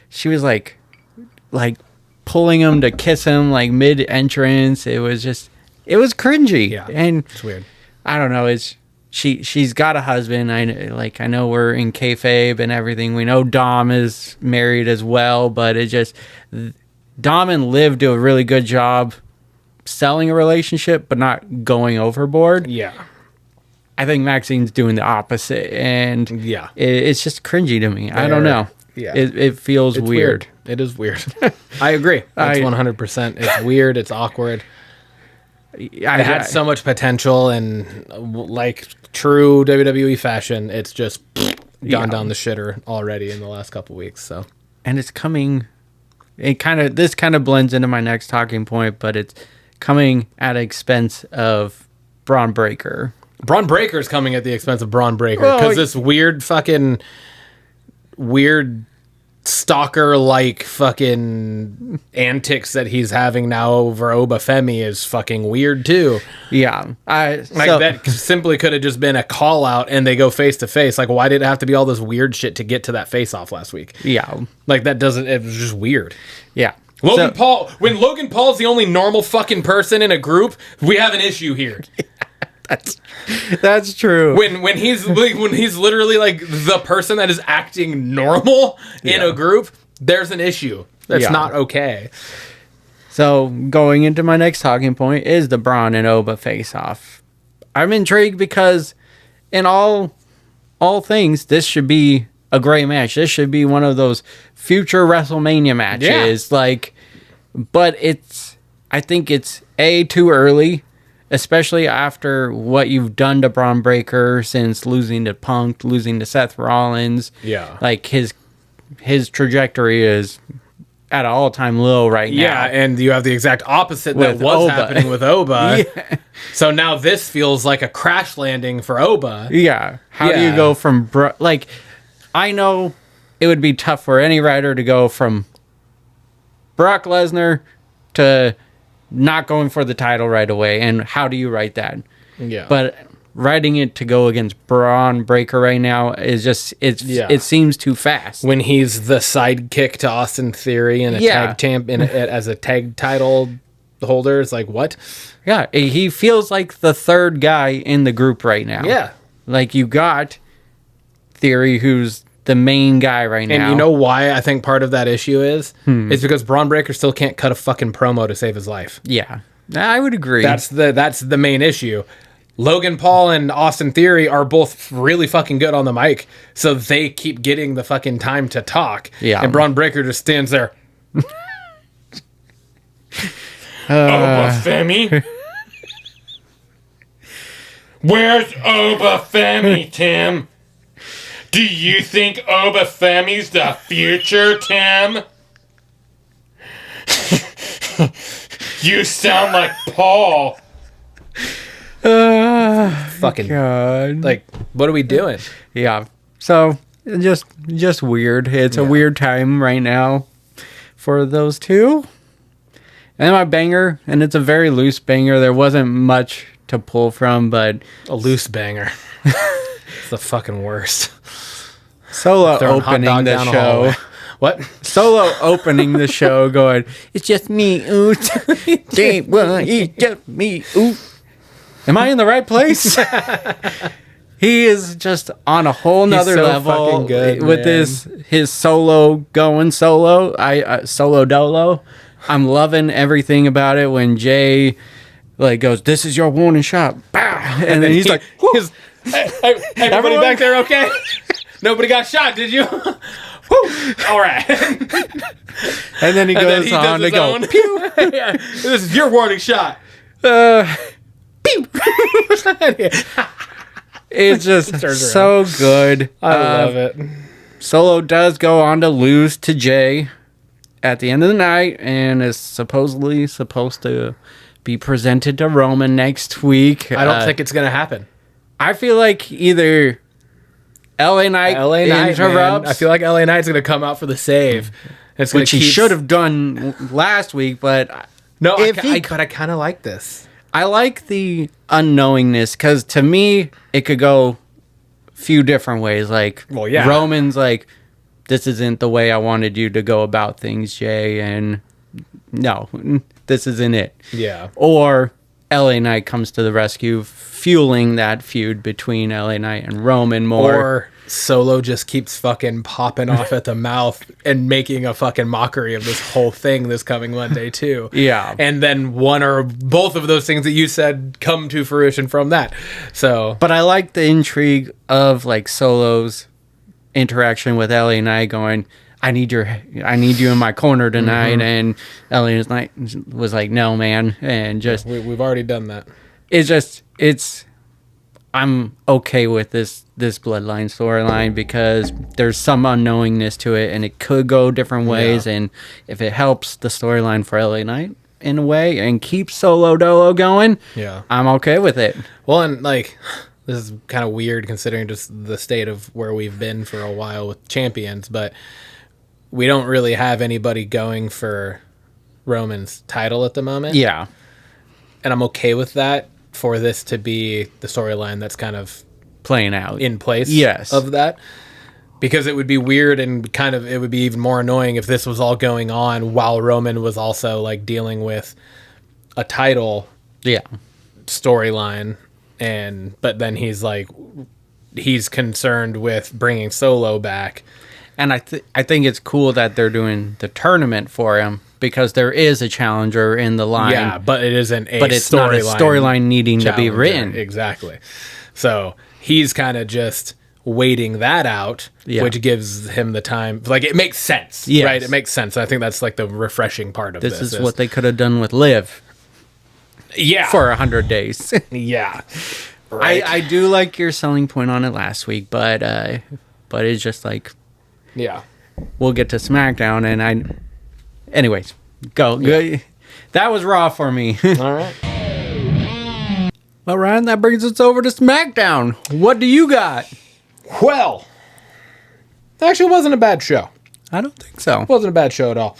she was like pulling him to kiss him like mid entrance. It was cringy. Yeah, and it's weird. I don't know. It's she's got a husband. I know we're in kayfabe and everything. We know Dom is married as well, but it just Dom and Liv do a really good job selling a relationship, but not going overboard. Yeah. I think Maxine's doing the opposite, and it's just cringy to me. I don't know. Yeah. It feels It's weird. It is weird. I agree. That's 100%. It's weird. It's awkward. It had so much potential, and like true WWE fashion, it's just gone down the shitter already in the last couple weeks. So, and it's coming. This kind of blends into my next talking point, but it's coming at the expense of Braun Breaker. Braun Breaker's coming at the expense of Braun Breaker Well, because this weird stalker-like fucking antics that he's having now over Oba Femi is fucking weird too. Yeah, that simply could have just been a call out and they go face to face. Like, why did it have to be all this weird shit to get to that face off last week? Yeah, like that doesn't. It was just weird. Yeah. Logan Paul. When Logan Paul's the only normal fucking person in a group, we have an issue here. That's true. When he's literally like the person that is acting normal in a group, there's an issue. That's not okay. So going into my next talking point is the Braun and Oba face-off. I'm intrigued because in all things, this should be a great match. This should be one of those future WrestleMania matches. But I think it's too early. Especially after what you've done to Braun Breaker since losing to Punk, losing to Seth Rollins. Yeah. Like, his trajectory is at an all-time low right now. Yeah, and you have the exact opposite With that was Oba. happening with Oba. So now this feels like a crash landing for Oba. Yeah. How do you go from... I know it would be tough for any writer to go from Brock Lesnar to... not going for the title right away, and how do you write that? Yeah. But writing it to go against Braun Breaker right now is just it seems too fast. When he's the sidekick to Austin Theory and a tag champ as a tag title holder, it's like, what? Yeah, he feels like the third guy in the group right now. Yeah. Like, you got Theory, who's the main guy right now. And you know why I think part of that issue is? It's because Braun Breaker still can't cut a fucking promo to save his life. Yeah. I would agree. That's the main issue. Logan Paul and Austin Theory are both really fucking good on the mic, so they keep getting the fucking time to talk. Yeah. And Braun Breaker just stands there. Obafemi? Where's Obafemi, Tim? Do you think Obafemi's the future, Tim? You sound like Paul. Fucking God. like, what are we doing? Yeah. So just weird. It's a weird time right now for those two. And my banger, and it's a very loose banger. There wasn't much to pull from, but A loose banger. It's the fucking worst. Solo Throwing hot opening dog the down a show. hallway. What? Solo opening the show going, it's just me, ooh. It's just me, ooh. Am I in the right place? He is just on a whole nother so level fucking good, with man. his solo going solo. Solo dolo. I'm loving everything about it when Jay like goes, "This is your warning shot." Bah! And then he's like, Hey, everybody Everyone? back there okay? Nobody got shot, did you? Woo! All right. and then he And then goes he on does to go, his own. Yeah. This is your warning shot. It's just Turns so good. I love it. Solo does go on to lose to Jay at the end of the night and is supposedly supposed to be presented to Roman next week. I don't think it's gonna happen. I feel like either LA Knight LA Knight, interrupts, man. I feel like LA Knight's gonna come out for the save. It's gonna which he keep- should have done last week, but No, if he but I kind of like this. I like the unknowingness because to me it could go a few different ways. Like, Well, yeah. Roman's like, this isn't the way I wanted you to go about things, Jay, and no, this isn't it. Yeah. Or LA Knight comes to the rescue, fueling that feud between LA Knight and Roman more. Or Solo just keeps fucking popping off at the mouth and making a fucking mockery of this whole thing this coming Monday too. Yeah. And then one or both of those things that you said come to fruition from that. So But I like the intrigue of like Solo's interaction with LA Knight going, I need you in my corner tonight. And LA Knight was like, no, man. And just, we've already done that. I'm okay with this bloodline storyline because there's some unknowingness to it and it could go different ways. Yeah. And if it helps the storyline for LA Knight in a way and keeps Solo Dolo going, Yeah. I'm okay with it. Well, and like, this is kind of weird considering just the state of where we've been for a while with champions, but we don't really have anybody going for Roman's title at the moment. Yeah. And I'm okay with that for this to be the storyline that's kind of Playing out. in place Yes. of that. Because it would be weird and kind of, it would be even more annoying if this was all going on while Roman was also like dealing with a title Yeah. storyline. But then he's concerned with bringing Solo back. And I think it's cool that they're doing the tournament for him because there is a challenger in the line. Yeah, but it isn't a but it's not a storyline needing to be challenger. written. Exactly. So he's kind of just waiting that out, Yeah. which gives him the time. Like, it makes sense, Yes. right? It makes sense. I think that's like the refreshing part of this. This is what they could have done with Liv yeah. for 100 days. Yeah. Right. I do like your selling point on it last week, but it's just like yeah. we'll get to SmackDown anyways, go. That was Raw for me. All right. Well, Ryan, that brings us over to SmackDown. What do you got? Well, actually, it wasn't a bad show. I don't think so. It wasn't a bad show at all.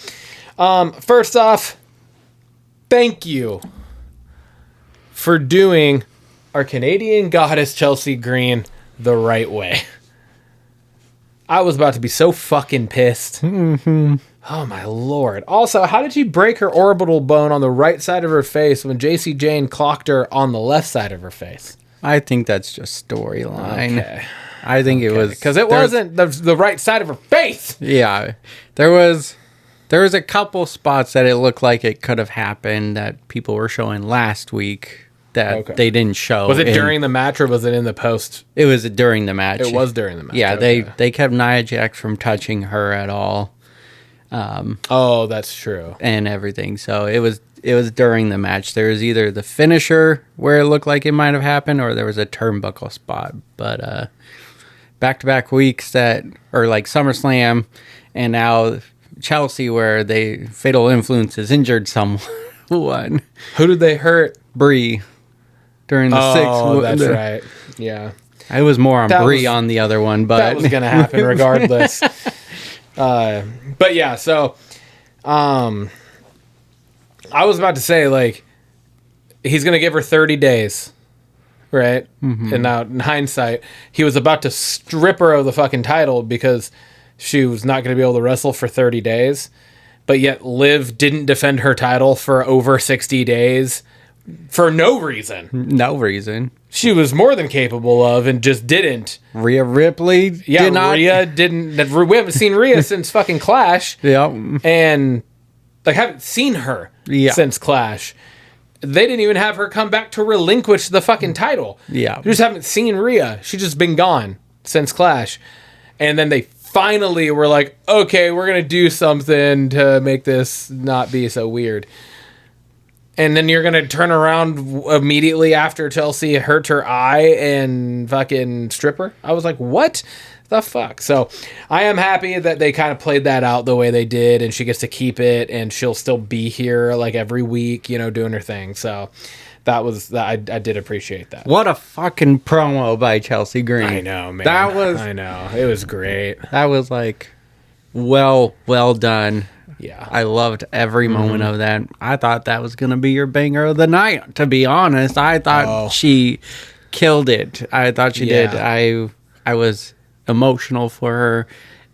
First off, thank you for doing our Canadian goddess Chelsea Green the right way. I was about to be so fucking pissed. Oh my lord. Also, how did she break her orbital bone on the right side of her face when JC Jane clocked her on the left side of her face? I think that's just storyline. Okay. I think it was Because it wasn't the right side of her face. Yeah, there was There was a couple spots that it looked like it could have happened that people were showing last week that they didn't show. Was it during the match or was it in the post? It was during the match. It was during the match. Yeah, they kept Nia Jax from touching her at all. Oh, that's true. And everything. So it was during the match. There was either the finisher where it looked like it might have happened, or there was a turnbuckle spot. But back-to-back weeks or like SummerSlam, and now Chelsea, where Fatal Influence has injured someone. Who did they hurt? Brie during the sixth. Oh, that's right. Yeah. I was more on Brie on the other one, but that was going to happen regardless. But yeah, so I was about to say, like, he's going to give her 30 days, right? Mm-hmm. And now, in hindsight, he was about to strip her of the fucking title because she was not going to be able to wrestle for 30 days. But yet Liv didn't defend her title for over 60 days for no reason. No reason. She was more than capable of and just didn't. Rhea Ripley Rhea didn't. We haven't seen Rhea since fucking Clash. Yeah. And, like, haven't seen her since Clash. They didn't even have her come back to relinquish the fucking title. Yeah. You just haven't seen Rhea. She's just been gone since Clash. And then they finally were like, okay, we're going to do something to make this not be so weird. And then you're going to turn around immediately after Chelsea hurt her eye and fucking strip her? I was like, what the fuck? So I am happy that they kind of played that out the way they did, and she gets to keep it, and she'll still be here like every week, you know, doing her thing. So I did appreciate that. What a fucking promo by Chelsea Green. I know, man. I know. It was great. That was like, well done. Yeah. I loved every moment of that. I thought that was going to be your banger of the night, to be honest. I thought she killed it. I thought she did. I was emotional for her.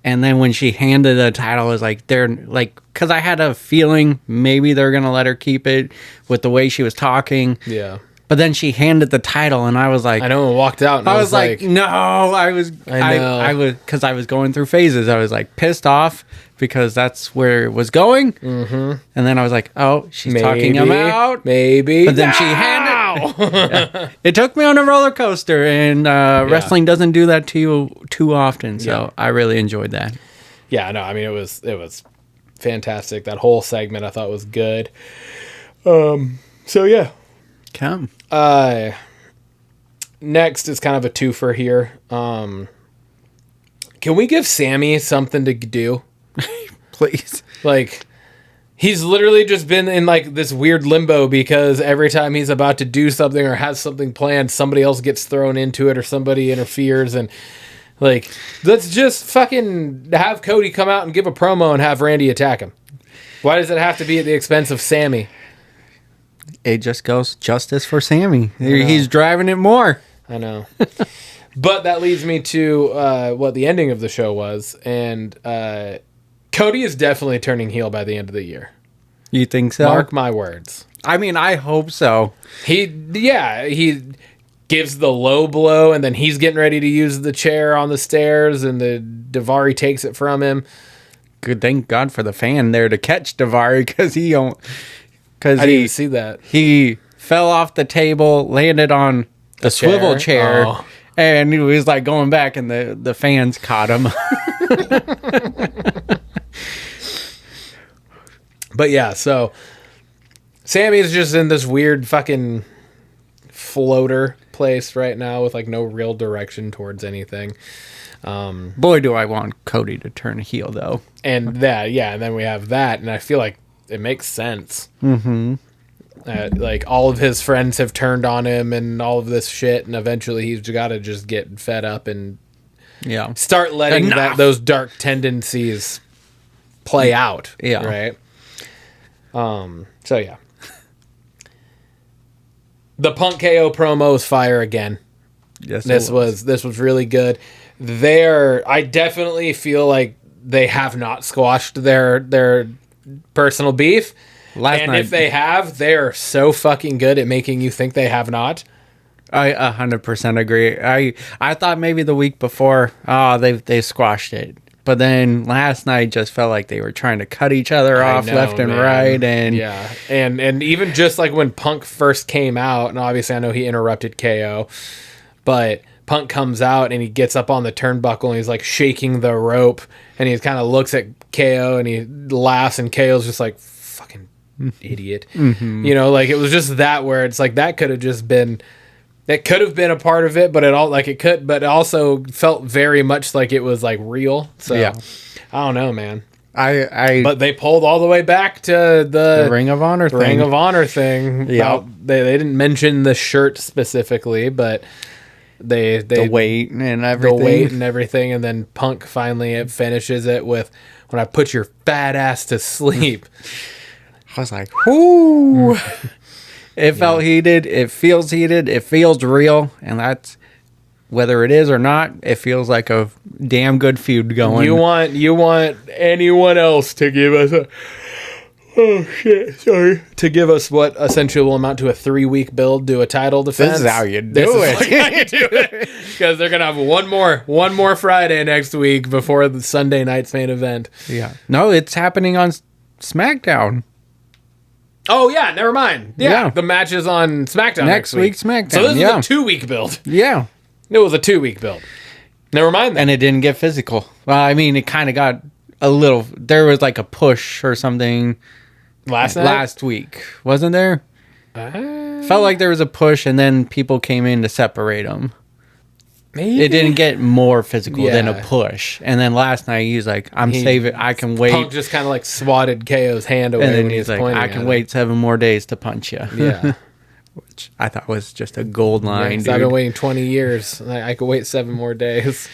And then when she handed the title, I was like, because I had a feeling maybe they're going to let her keep it with the way she was talking. Yeah. But then she handed the title, and I was like, I know, and walked out. And I was like, no, I was because I was going through phases. I was like pissed off because that's where it was going. Mm-hmm. And then I was like, oh, she's talking him out. Maybe. But then she handed yeah. It took me on a roller coaster, and wrestling doesn't do that to you too often. So I really enjoyed that. Yeah, no, I mean, it was fantastic. That whole segment I thought was good. So yeah. Come. Next is kind of a twofer here. Can we give Sammy something to do? Please. Like, he's literally just been in like this weird limbo because every time he's about to do something or has something planned, somebody else gets thrown into it or somebody interferes, and like, let's just fucking have Cody come out and give a promo and have Randy attack him. Why does it have to be at the expense of Sammy? It just goes justice for Sammy. He's driving it more. I know. But that leads me to what the ending of the show was. And Cody is definitely turning heel by the end of the year. You think so? Mark my words. I mean, I hope so. He gives the low blow, and then he's getting ready to use the chair on the stairs, and the Daivari takes it from him. Good, thank God for the fan there to catch Daivari, because he don't... I didn't see that. He fell off the table, landed on the swivel chair, and he was like going back, and the fans caught him. But yeah, so Sammy's just in this weird fucking floater place right now with like no real direction towards anything. Boy, do I want Cody to turn heel, though. And then we have that, and I feel like it makes sense. Mm-hmm. Like, all of his friends have turned on him and all of this shit, and eventually he's got to just get fed up and start letting those dark tendencies play out. Yeah. Right? So, yeah. The Punk KO promo is fire again. Yes, this was really good. I definitely feel like they have not squashed their personal beef. Last night, if they have, they are so fucking good at making you think they have not. I 100% agree. I thought maybe the week before, they squashed it. But then last night just felt like they were trying to cut each other off left and right. And yeah. And even just like when Punk first came out, and obviously I know he interrupted KO, but Punk comes out and he gets up on the turnbuckle and he's like shaking the rope and he kind of looks at KO and he laughs and KO's just like, fucking idiot. Mm-hmm. You know, like it was just that where it's like that could have just been, it could have been a part of it, but it also felt very much like it was like real. So yeah. I don't know, man. But they pulled all the way back to the Ring of Honor thing. Ring of Honor thing. Yeah. They didn't mention the shirt specifically, but the weight and everything. The weight and everything, and then Punk finally finishes it with, "When I put your fat ass to sleep." I was like, whoo. It felt heated. It feels heated. It feels real. And that's, whether it is or not, it feels like a damn good feud going. You want anyone else to give us to give us what essentially will amount to a 3-week build to a title defense. This is how you do it. Because they're gonna have one more Friday next week before the Sunday night's main event. Yeah. No, it's happening on SmackDown. Oh yeah, never mind. Yeah. The match is on SmackDown next week. SmackDown. So this is a 2-week build. Yeah. It was a 2-week build. Never mind that. And it didn't get physical. Well, I mean, it kind of got a little. There was like a push or something last week, wasn't there? Felt like there was a push, and then people came in to separate them. Maybe it didn't get more physical than a push. And then last night he was like, "I'm saving. I can wait." Punk just kind of like swatted KO's hand away, and then when he's like, pointing "I can wait 7 more days to punch you." Yeah. Which I thought was just a gold line. I've been waiting 20 years. I could wait 7 more days.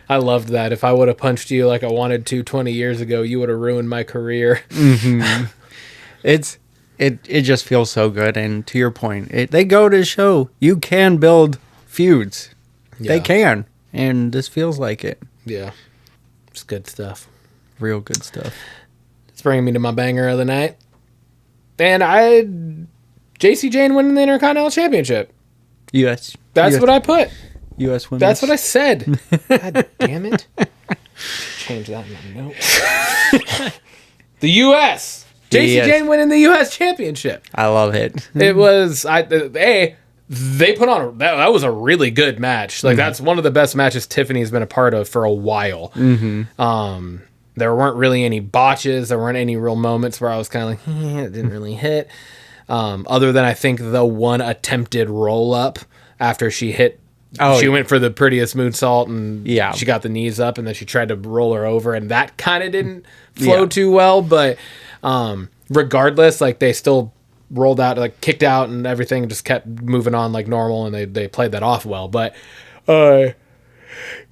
I loved that. If I would have punched you like I wanted to 20 years ago, you would have ruined my career. Mm-hmm. It just feels so good. And to your point, they go to show you can build feuds. Yeah. They can. And this feels like it. Yeah. It's good stuff. Real good stuff. It's bringing me to my banger of the night. And JC Jane winning the Intercontinental Championship. US. That's what I put. US women. That's what I said. God damn it. Change that in my notes. The US. JC Jane winning the US Championship. I love it. It was, they put on, that was a really good match. Like, that's one of the best matches Tiffany's been a part of for a while. Mm-hmm. There weren't really any botches. There weren't any real moments where I was kind of like, it didn't really hit. Other than I think the one attempted roll up after she hit. She went for the prettiest moonsault and she got the knees up and then she tried to roll her over and that kind of didn't flow too well. But regardless, like they still rolled out, like kicked out and everything, just kept moving on like normal and they played that off well. But I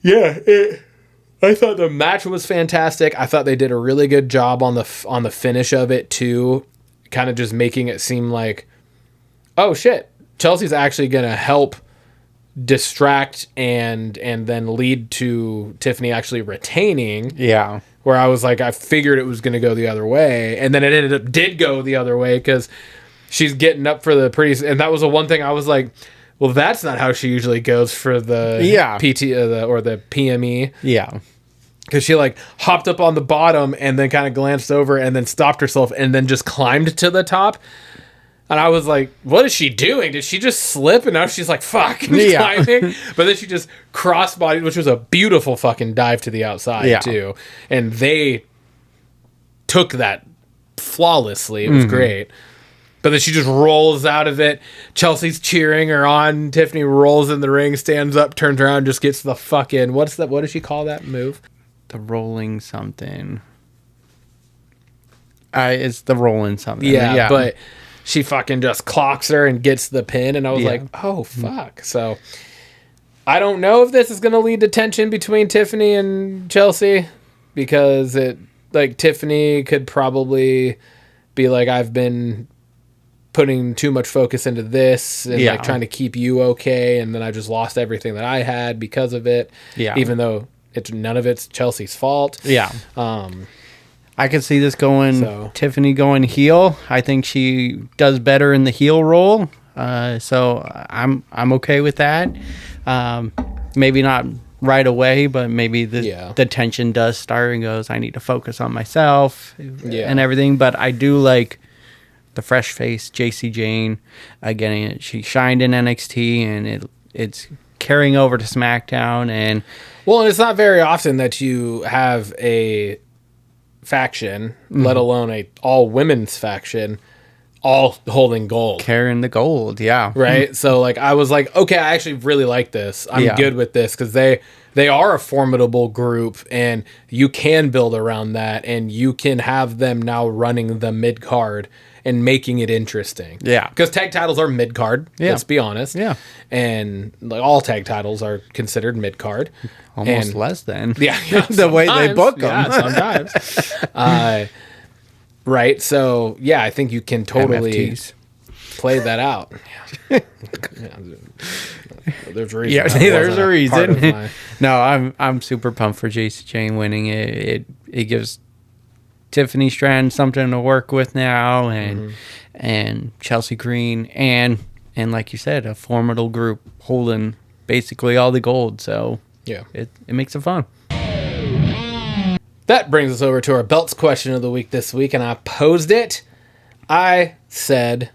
thought the match was fantastic. I thought they did a really good job on the finish of it too. Kind of just making it seem like, oh shit, Chelsea's actually going to help distract and then lead to Tiffany actually retaining. Yeah. Where I was like, I figured it was going to go the other way. And then it did go the other way because she's getting up for the pretty... And that was the one thing I was like, well, that's not how she usually goes for the PT or the PME. Yeah. Because she like hopped up on the bottom and then kind of glanced over and then stopped herself and then just climbed to the top. And I was like, what is she doing? Did she just slip? And now she's like, fuck, climbing. But then she just crossbodied, which was a beautiful fucking dive to the outside too. And they took that flawlessly. It was great. But then she just rolls out of it. Chelsea's cheering her on. Tiffany rolls in the ring, stands up, turns around, just gets the fucking... What does she call that move? The rolling something. It's the rolling something. Yeah, but she fucking just clocks her and gets the pin. And I was like, oh, fuck. So I don't know if this is going to lead to tension between Tiffany and Chelsea. Because Tiffany could probably be like, I've been putting too much focus into this and like trying to keep you okay, and then I just lost everything that I had because of it. Yeah, even though none of it's Chelsea's fault. Yeah, I could see this going. Tiffany going heel. I think she does better in the heel role. So I'm okay with that. Maybe not right away, but maybe Yeah. the tension does start and goes, I need to focus on myself Yeah. and everything. But I do like the fresh face, JC Jane. Again, she shined in NXT, and it's carrying over to SmackDown. And Well, and it's not very often that you have a faction, let alone a all women's faction, all holding gold. carrying the gold, yeah. Right? So like I was like, okay, I actually really like this. I'm Yeah. good with this because they are a formidable group, and you can build around that, and you can have them now running the mid card and making it interesting. Yeah. Because tag titles are mid card, Yeah. let's be honest. Yeah. And like all tag titles are considered mid card. Almost less than. Yeah, The way they sometimes. book 'em. Yeah, sometimes. Right. So yeah, I think you can totally MFTs. play that out. Yeah. There's a reason. Yeah, that there's wasn't a reason. part of my- No, I'm super pumped for JC Jane winning it. It gives Tiffany Stratton something to work with now, and Chelsea Green, and like you said, a formidable group holding basically all the gold. So Yeah. it makes it fun. That brings us over to our belts question of the week this week, and I posed it. I said,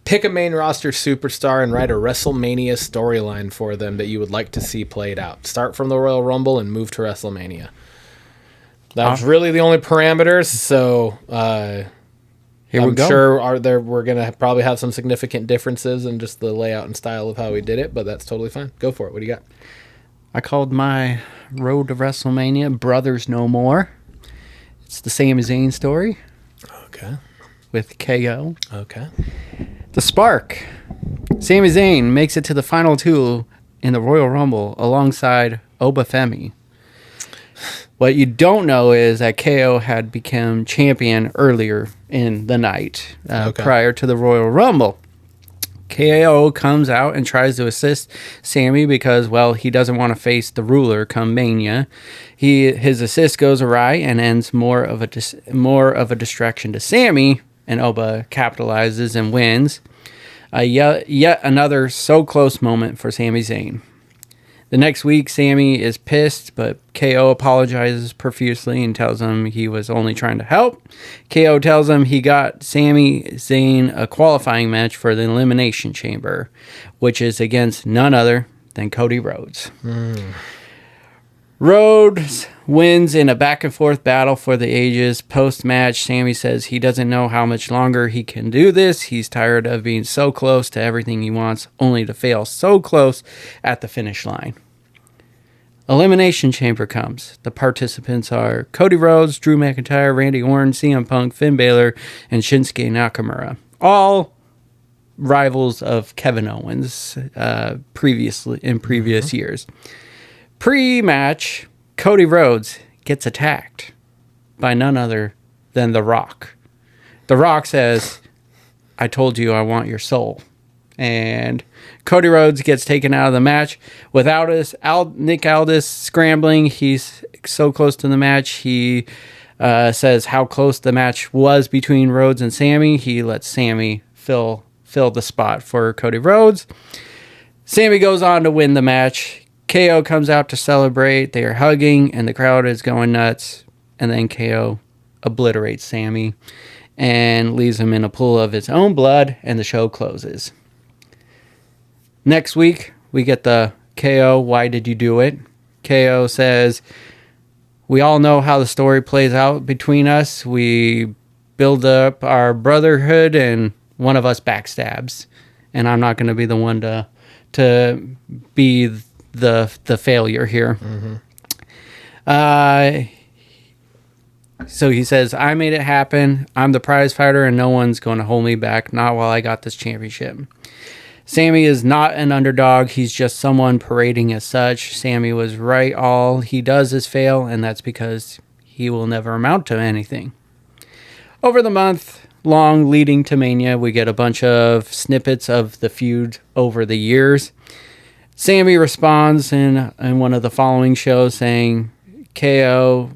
pick a main roster superstar and write a WrestleMania storyline for them that you would like to see played out. Start from the Royal Rumble and move to WrestleMania. That was really the only parameters, so Here we I'm go. sure we're going to probably have some significant differences in just the layout and style of how we did it, but that's totally fine. Go for it. What do you got? I called my road to WrestleMania Brothers No More. It's the Sami Zayn story Okay. with KO. Okay. The Spark. Sami Zayn makes it to the final two in the Royal Rumble alongside Obafemi. What you don't know is that KO had become champion earlier in the night, Okay. prior to the Royal Rumble. KO comes out and tries to assist Sammy because, well, he doesn't want to face the ruler come Mania. His assist goes awry and ends more of a distraction to Sammy, and Oba capitalizes and wins. Yet another so close moment for Sami Zayn. The next week, Sammy is pissed, but KO apologizes profusely and tells him he was only trying to help. KO tells him he got Sami Zayn a qualifying match for the Elimination Chamber, which is against none other than Cody Rhodes. Rhodes wins in a back-and-forth battle for the ages. Post-match, Sammy says he doesn't know how much longer he can do this. He's tired of being so close to everything he wants, only to fail so close at the finish line. Elimination Chamber comes. The participants are Cody Rhodes, Drew McIntyre, Randy Orton, CM Punk, Finn Balor, and Shinsuke Nakamura. All rivals of Kevin Owens previously in previous years. Pre-match, Cody Rhodes gets attacked by none other than The Rock. The Rock says, I told you I want your soul. And Cody Rhodes gets taken out of the match. Without Nick Aldis scrambling, he's so close to the match. He says how close the match was between Rhodes and Sammy. He lets Sammy fill the spot for Cody Rhodes. Sammy goes on to win the match. KO comes out to celebrate. They are hugging, and the crowd is going nuts. And then KO obliterates Sammy and leaves him in a pool of his own blood, and the show closes. Next week, we get the KO, why did you do it? KO says, we all know how the story plays out between us. We build up our brotherhood, and one of us backstabs. And I'm not going to be the one to be the failure here. So he says, I made it happen. I'm the prize fighter, and no one's going to hold me back. Not while I got this championship. Sammy is not an underdog. He's just someone parading as such. Sammy was right. All he does is fail, and that's because he will never amount to anything. Over the month long leading to Mania, we get a bunch of snippets of the feud over the years. Sammy responds in one of the following shows saying, KO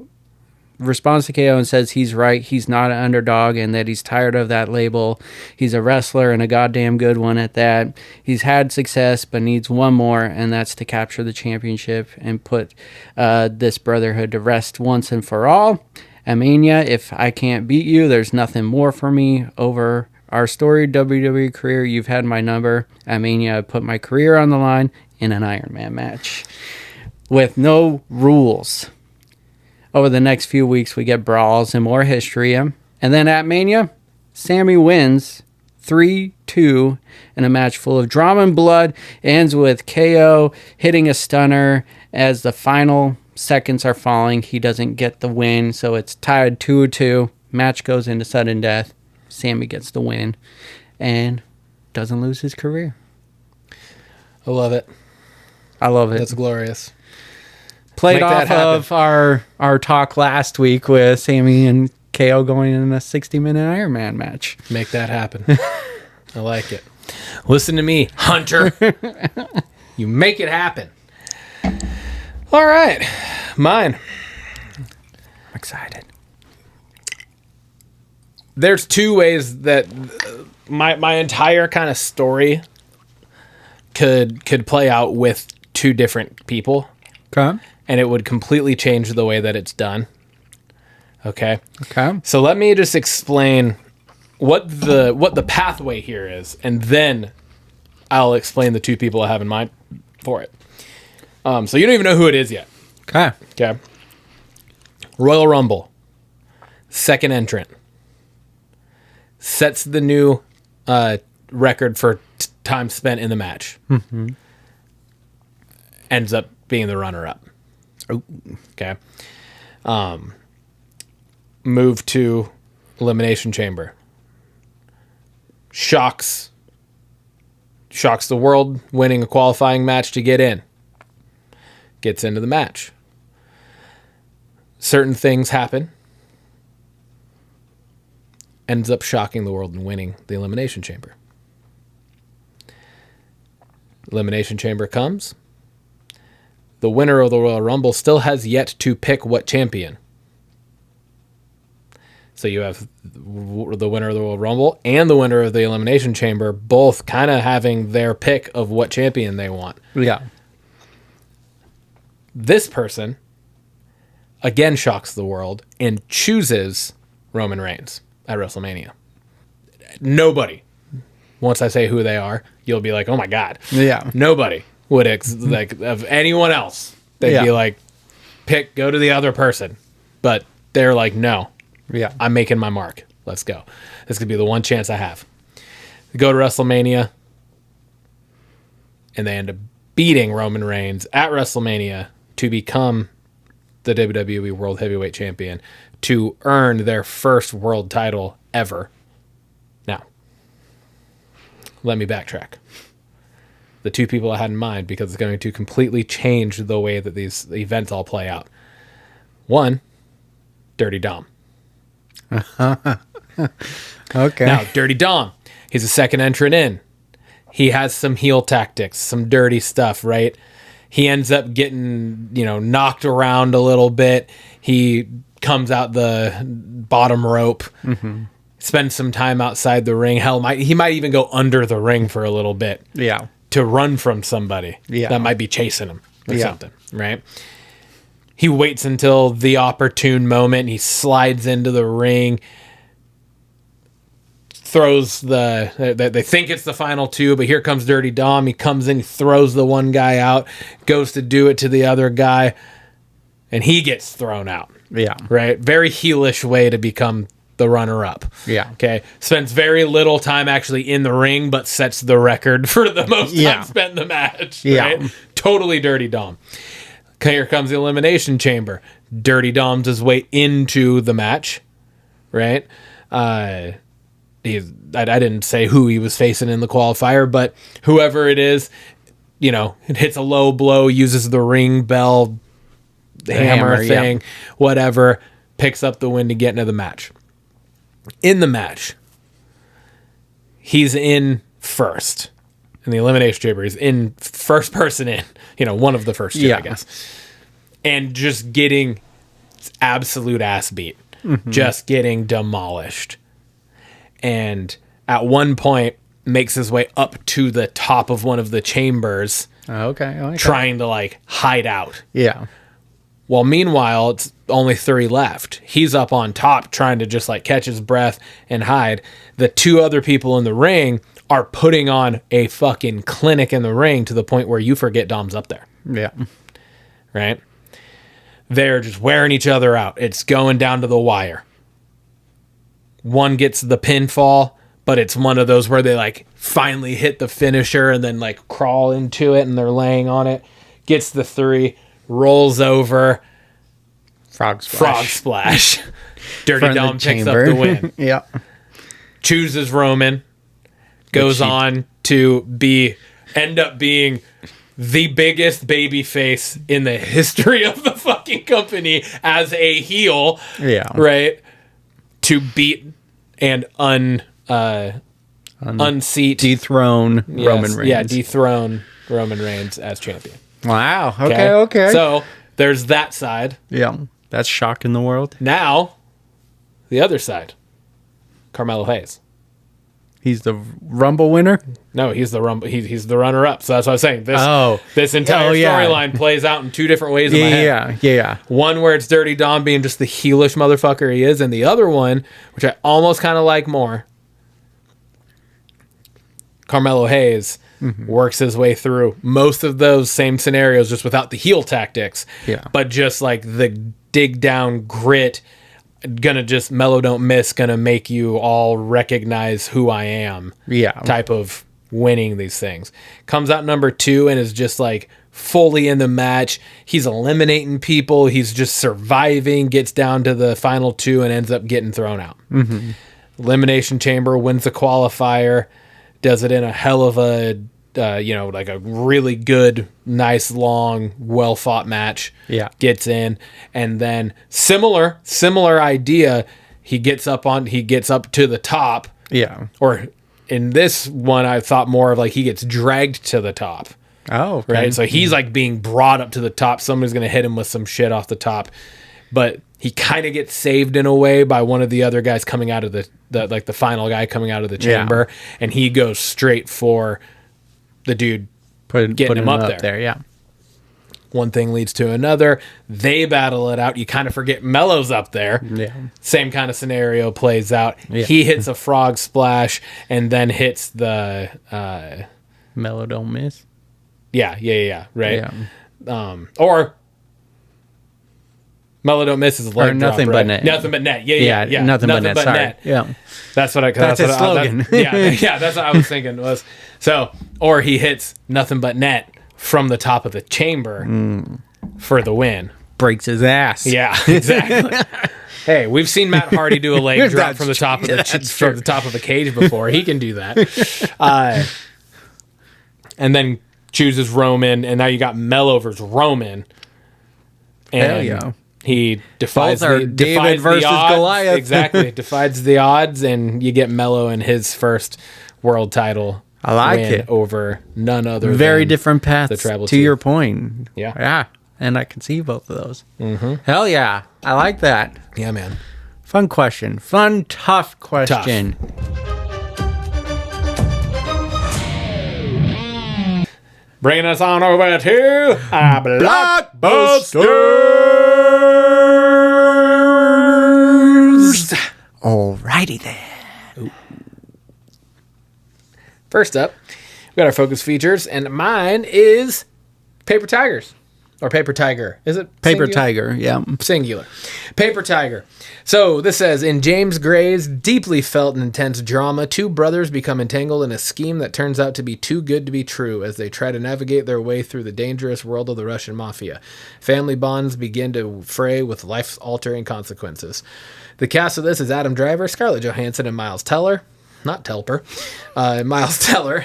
responds to KO and says he's right. He's not an underdog and that he's tired of that label. He's a wrestler and a goddamn good one at that. He's had success but needs one more, and that's to capture the championship and put this brotherhood to rest once and for all. At Mania, if I can't beat you, there's nothing more for me. Over our storied WWE career, you've had my number. At Mania, I put my career on the line in an Iron Man match with no rules. Over the next few weeks, we get brawls and more history. And then at Mania, Sammy wins 3-2 in a match full of drama and blood. It ends with KO hitting a stunner as the final seconds are falling. He doesn't get the win, so it's tied 2-2. Match goes into sudden death. Sammy gets the win and doesn't lose his career. I love it. I love it. That's glorious. Played Make that off of our talk last week with Sammy and KO going in a 60-minute Iron Man match. Make that happen. I like it. Listen to me, Hunter. You make it happen. All right. Mine. I'm excited. There's two ways that my entire kind of story could play out with two different people. Okay. And it would completely change the way that it's done. Okay? Okay. So let me just explain what the pathway here is, and then I'll explain the two people I have in mind for it. So you don't even know who it is yet. Okay. Okay. Royal Rumble. Second entrant. Sets the new record for time spent in the match. Mm-hmm. Ends up being the runner-up. Oh. Okay. Move to Elimination Chamber. Shocks the world, winning a qualifying match to get in. Gets into the match. Certain things happen. Ends up shocking the world and winning the Elimination Chamber. Elimination Chamber comes. The winner of the Royal Rumble still has yet to pick what champion. So you have the winner of the Royal Rumble and the winner of the Elimination Chamber both kind of having their pick of what champion they want. Yeah. This person, again, shocks the world and chooses Roman Reigns at WrestleMania. Nobody, once I say who they are, you'll be like, oh my God. Yeah. Nobody would like of anyone else. They'd be like, go to the other person. But they're like, no. Yeah. I'm making my mark. Let's go. This could be the one chance I have. Go to WrestleMania, and they end up beating Roman Reigns at WrestleMania to become the WWE World Heavyweight Champion, to earn their first world title ever. Now, let me backtrack. The two people I had in mind, because it's going to completely change the way that these events all play out. One, Dirty Dom. Okay. Now, Dirty Dom, he's a second entrant in. He has some heel tactics, some dirty stuff, right? He ends up getting, knocked around a little bit. He comes out the bottom rope, spends some time outside the ring. Hell, he might even go under the ring for a little bit. Yeah. To run from somebody that might be chasing him or something, right? He waits until the opportune moment. He slides into the ring, throws they think it's the final two, but here comes Dirty Dom. He comes in, he throws the one guy out, goes to do it to the other guy, and he gets thrown out. Yeah. Right? Very heelish way to become the runner-up. Yeah. Okay. Spends very little time actually in the ring, but sets the record for the most time spent in the match. Yeah. Right? Totally Dirty Dom. Here comes the Elimination Chamber. Dirty Dom's his way into the match. Right? I didn't say who he was facing in the qualifier, but whoever it is, it hits a low blow, uses the ring bell, hammer thing, whatever, picks up the win to get into the match. In the match, he's in first. In the Elimination Chamber, he's in first person in. One of the first two, I guess. And just getting absolute ass beat, just getting demolished. And at one point makes his way up to the top of one of the chambers, Okay. trying to like hide out. Yeah. Well, meanwhile, it's only 3 left. He's up on top trying to just like catch his breath and hide. The 2 other people in the ring are putting on a fucking clinic in the ring to the point where you forget Dom's up there. Yeah. Right? They're just wearing each other out. It's going down to the wire. One gets the pinfall, but it's one of those where they like finally hit the finisher and then like crawl into it and they're laying on it. Gets the 3, rolls over. Frog splash. Dirty Dom picks up the win. Yeah. Chooses Roman. Goes on to end up being the biggest babyface in the history of the fucking company as a heel. Yeah. Right? To beat and unseat, Dethrone Roman Reigns. Yeah, dethrone Roman Reigns as champion. Wow. Okay. So there's that side. Yeah. That's shocking the world. Now, the other side. Carmelo Hayes. He's the Rumble winner? No, he's the Rumble. He's the runner-up. So that's what I was saying. This entire yeah. storyline plays out in 2 different ways in my head. Yeah. One where it's Dirty Dom being just the heelish motherfucker he is, and the other one, which I almost kind of like more, Carmelo Hayes works his way through most of those same scenarios just without the heel tactics. Yeah. But just like the dig down grit, gonna just mellow don't miss, gonna make you all recognize who I am. Yeah. Type of winning these things. Comes out number 2 and is just like fully in the match. He's eliminating people. He's just surviving, gets down to the final 2 and ends up getting thrown out. Elimination Chamber, wins the qualifier, does it in a hell of a, like a really good, nice, long, well-fought match. Yeah. Gets in, and then similar idea, he gets up to the top. Yeah. Or in this one, I thought more of like he gets dragged to the top. Oh, okay. Right? So he's like being brought up to the top. Somebody's going to hit him with some shit off the top. But he kind of gets saved in a way by one of the other guys coming out of the final guy coming out of the chamber. Yeah. And he goes straight for the dude getting him up there. Yeah. One thing leads to another. They battle it out. You kind of forget Mello's up there. Yeah. Same kind of scenario plays out. Yeah. He hits a frog splash and then hits the... Mello don't miss. Yeah. Right? Yeah. Or... Mello don't miss is a leg nothing drop, but right? net. Nothing but net. Yeah. Nothing but net. Sorry. Yeah. That's what I. That's his slogan. That's what I was thinking was. So, or he hits nothing but net from the top of the chamber for the win. Breaks his ass. Yeah, exactly. Hey, we've seen Matt Hardy do a leg drop from the top of the top of the cage before. He can do that. And then chooses Roman, and now you got Mello versus Roman. And hell yeah. He defies David versus the odds. Goliath. Exactly. Defies the odds, and you get Mello in his first world title. I like win it. Over none other Very than different paths the Tribal to Chief. your point. Yeah. Yeah. And I can see both of those. Mm-hmm. Hell yeah. I like that. Yeah, man. Fun question. Fun, tough question. Bringing us on over to Blockbusters. Alrighty then. First up, we got our focus features, and mine is Paper Tigers. Or Paper Tiger. Is it Paper singular? Tiger, yeah. Singular. Paper Tiger. So this says, in James Gray's deeply felt and intense drama, 2 brothers become entangled in a scheme that turns out to be too good to be true as they try to navigate their way through the dangerous world of the Russian mafia. Family bonds begin to fray with life-altering consequences. The cast of this is Adam Driver, Scarlett Johansson, and Miles Teller. Not Telper. Miles Teller.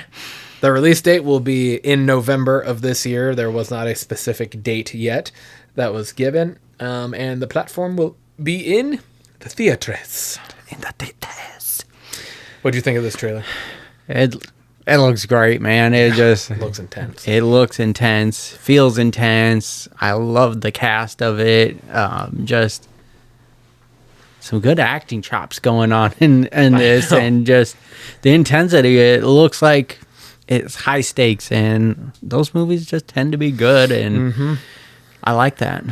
The release date will be in November of this year. There was not a specific date yet that was given. And the platform will be in the theatres. In the theaters. What do you think of this trailer? It looks great, man. It just looks intense. It looks intense. Feels intense. I love the cast of it. Just some good acting chops going on in this, and just the intensity. It looks like it's high stakes, and those movies just tend to be good, and I like that.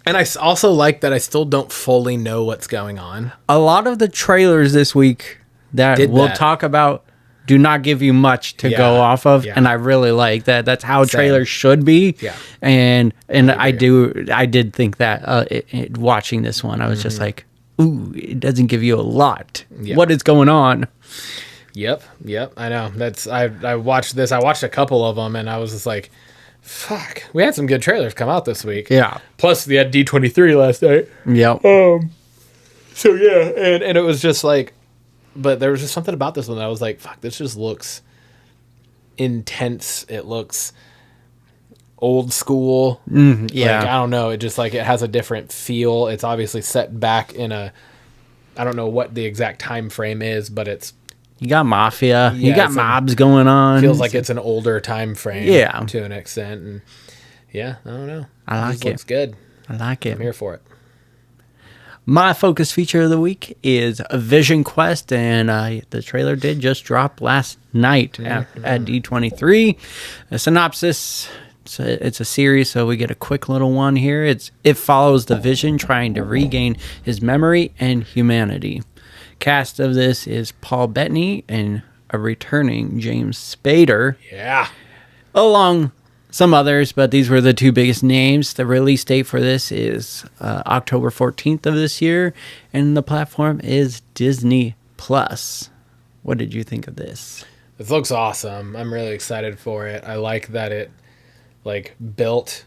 And I also like that I still don't fully know what's going on. A lot of the trailers this week that we'll talk about do not give you much to go off of, and I really like that. That's how trailers should be. Yeah, and I did think that watching this one, I was just like, ooh, it doesn't give you a lot. Yep. What is going on? Yep. I know. I watched this. I watched a couple of them, and I was just like, fuck. We had some good trailers come out this week. Yeah. Plus, we had D23 last night. Yep. So yeah, and it was just like. But there was just something about this one that I was like, fuck, this just looks intense. It looks old school. Yeah. Like, I don't know. It just like, it has a different feel. It's obviously set back in I don't know what the exact time frame is, but it's. You got mafia. You got mobs going on. Feels like it's an older time frame. Yeah. To an extent. And yeah, I don't know. I like it. Looks good. I like it. I'm here for it. My focus feature of the week is Vision Quest, and the trailer did just drop last night at D23. A synopsis, it's a series, so we get a quick little one here. It follows the Vision trying to regain his memory and humanity. Cast of this is Paul Bettany and a returning James Spader. Yeah. Along some others, but these were the two biggest names. The release date for this is October 14th of this year, and the platform is Disney Plus. What did you think of this? This looks awesome. I'm really excited for it. I like that it like built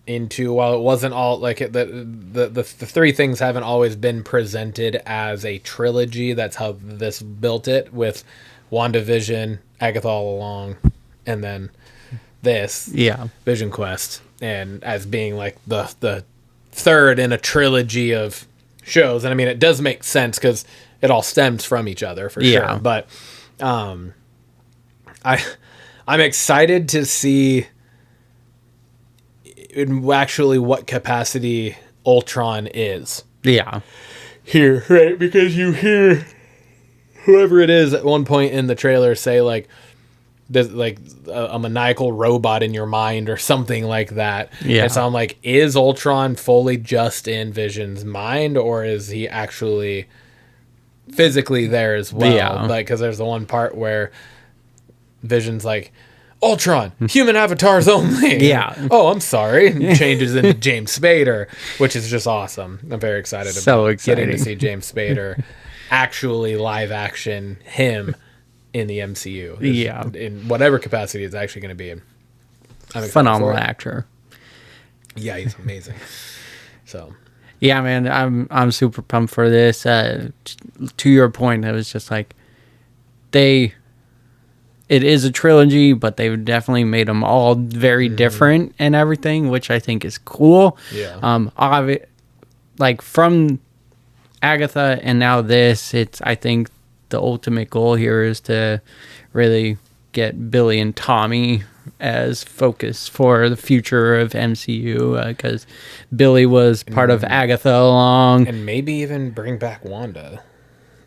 into, while it wasn't all like the three things haven't always been presented as a trilogy. That's how this built it, with WandaVision, Agatha All Along, and then this Vision Quest, and as being like the third in a trilogy of shows. And I mean, it does make sense because it all stems from each other for sure. But I'm excited to see in actually what capacity Ultron is. Yeah. Here, right? Because you hear whoever it is at one point in the trailer say like, there's like a maniacal robot in your mind or something like that. Yeah. And so I'm like, is Ultron fully just in Vision's mind, or is he actually physically there as well? Yeah. Like, because there's the one part where Vision's like, Ultron, human avatars only. Yeah. Oh, I'm sorry. And changes into James Spader, which is just awesome. I'm very excited about getting to see James Spader actually live action him in the MCU. In whatever capacity it's actually going to be in. I'm phenomenal actor. Yeah, he's amazing. So, yeah, man, I'm super pumped for this. To your point, it was just like it is a trilogy, but they've definitely made them all very different and everything, which I think is cool. Yeah. Like from Agatha and now this, I think the ultimate goal here is to really get Billy and Tommy as focus for the future of MCU, because Billy was part of Agatha along, and maybe even bring back Wanda.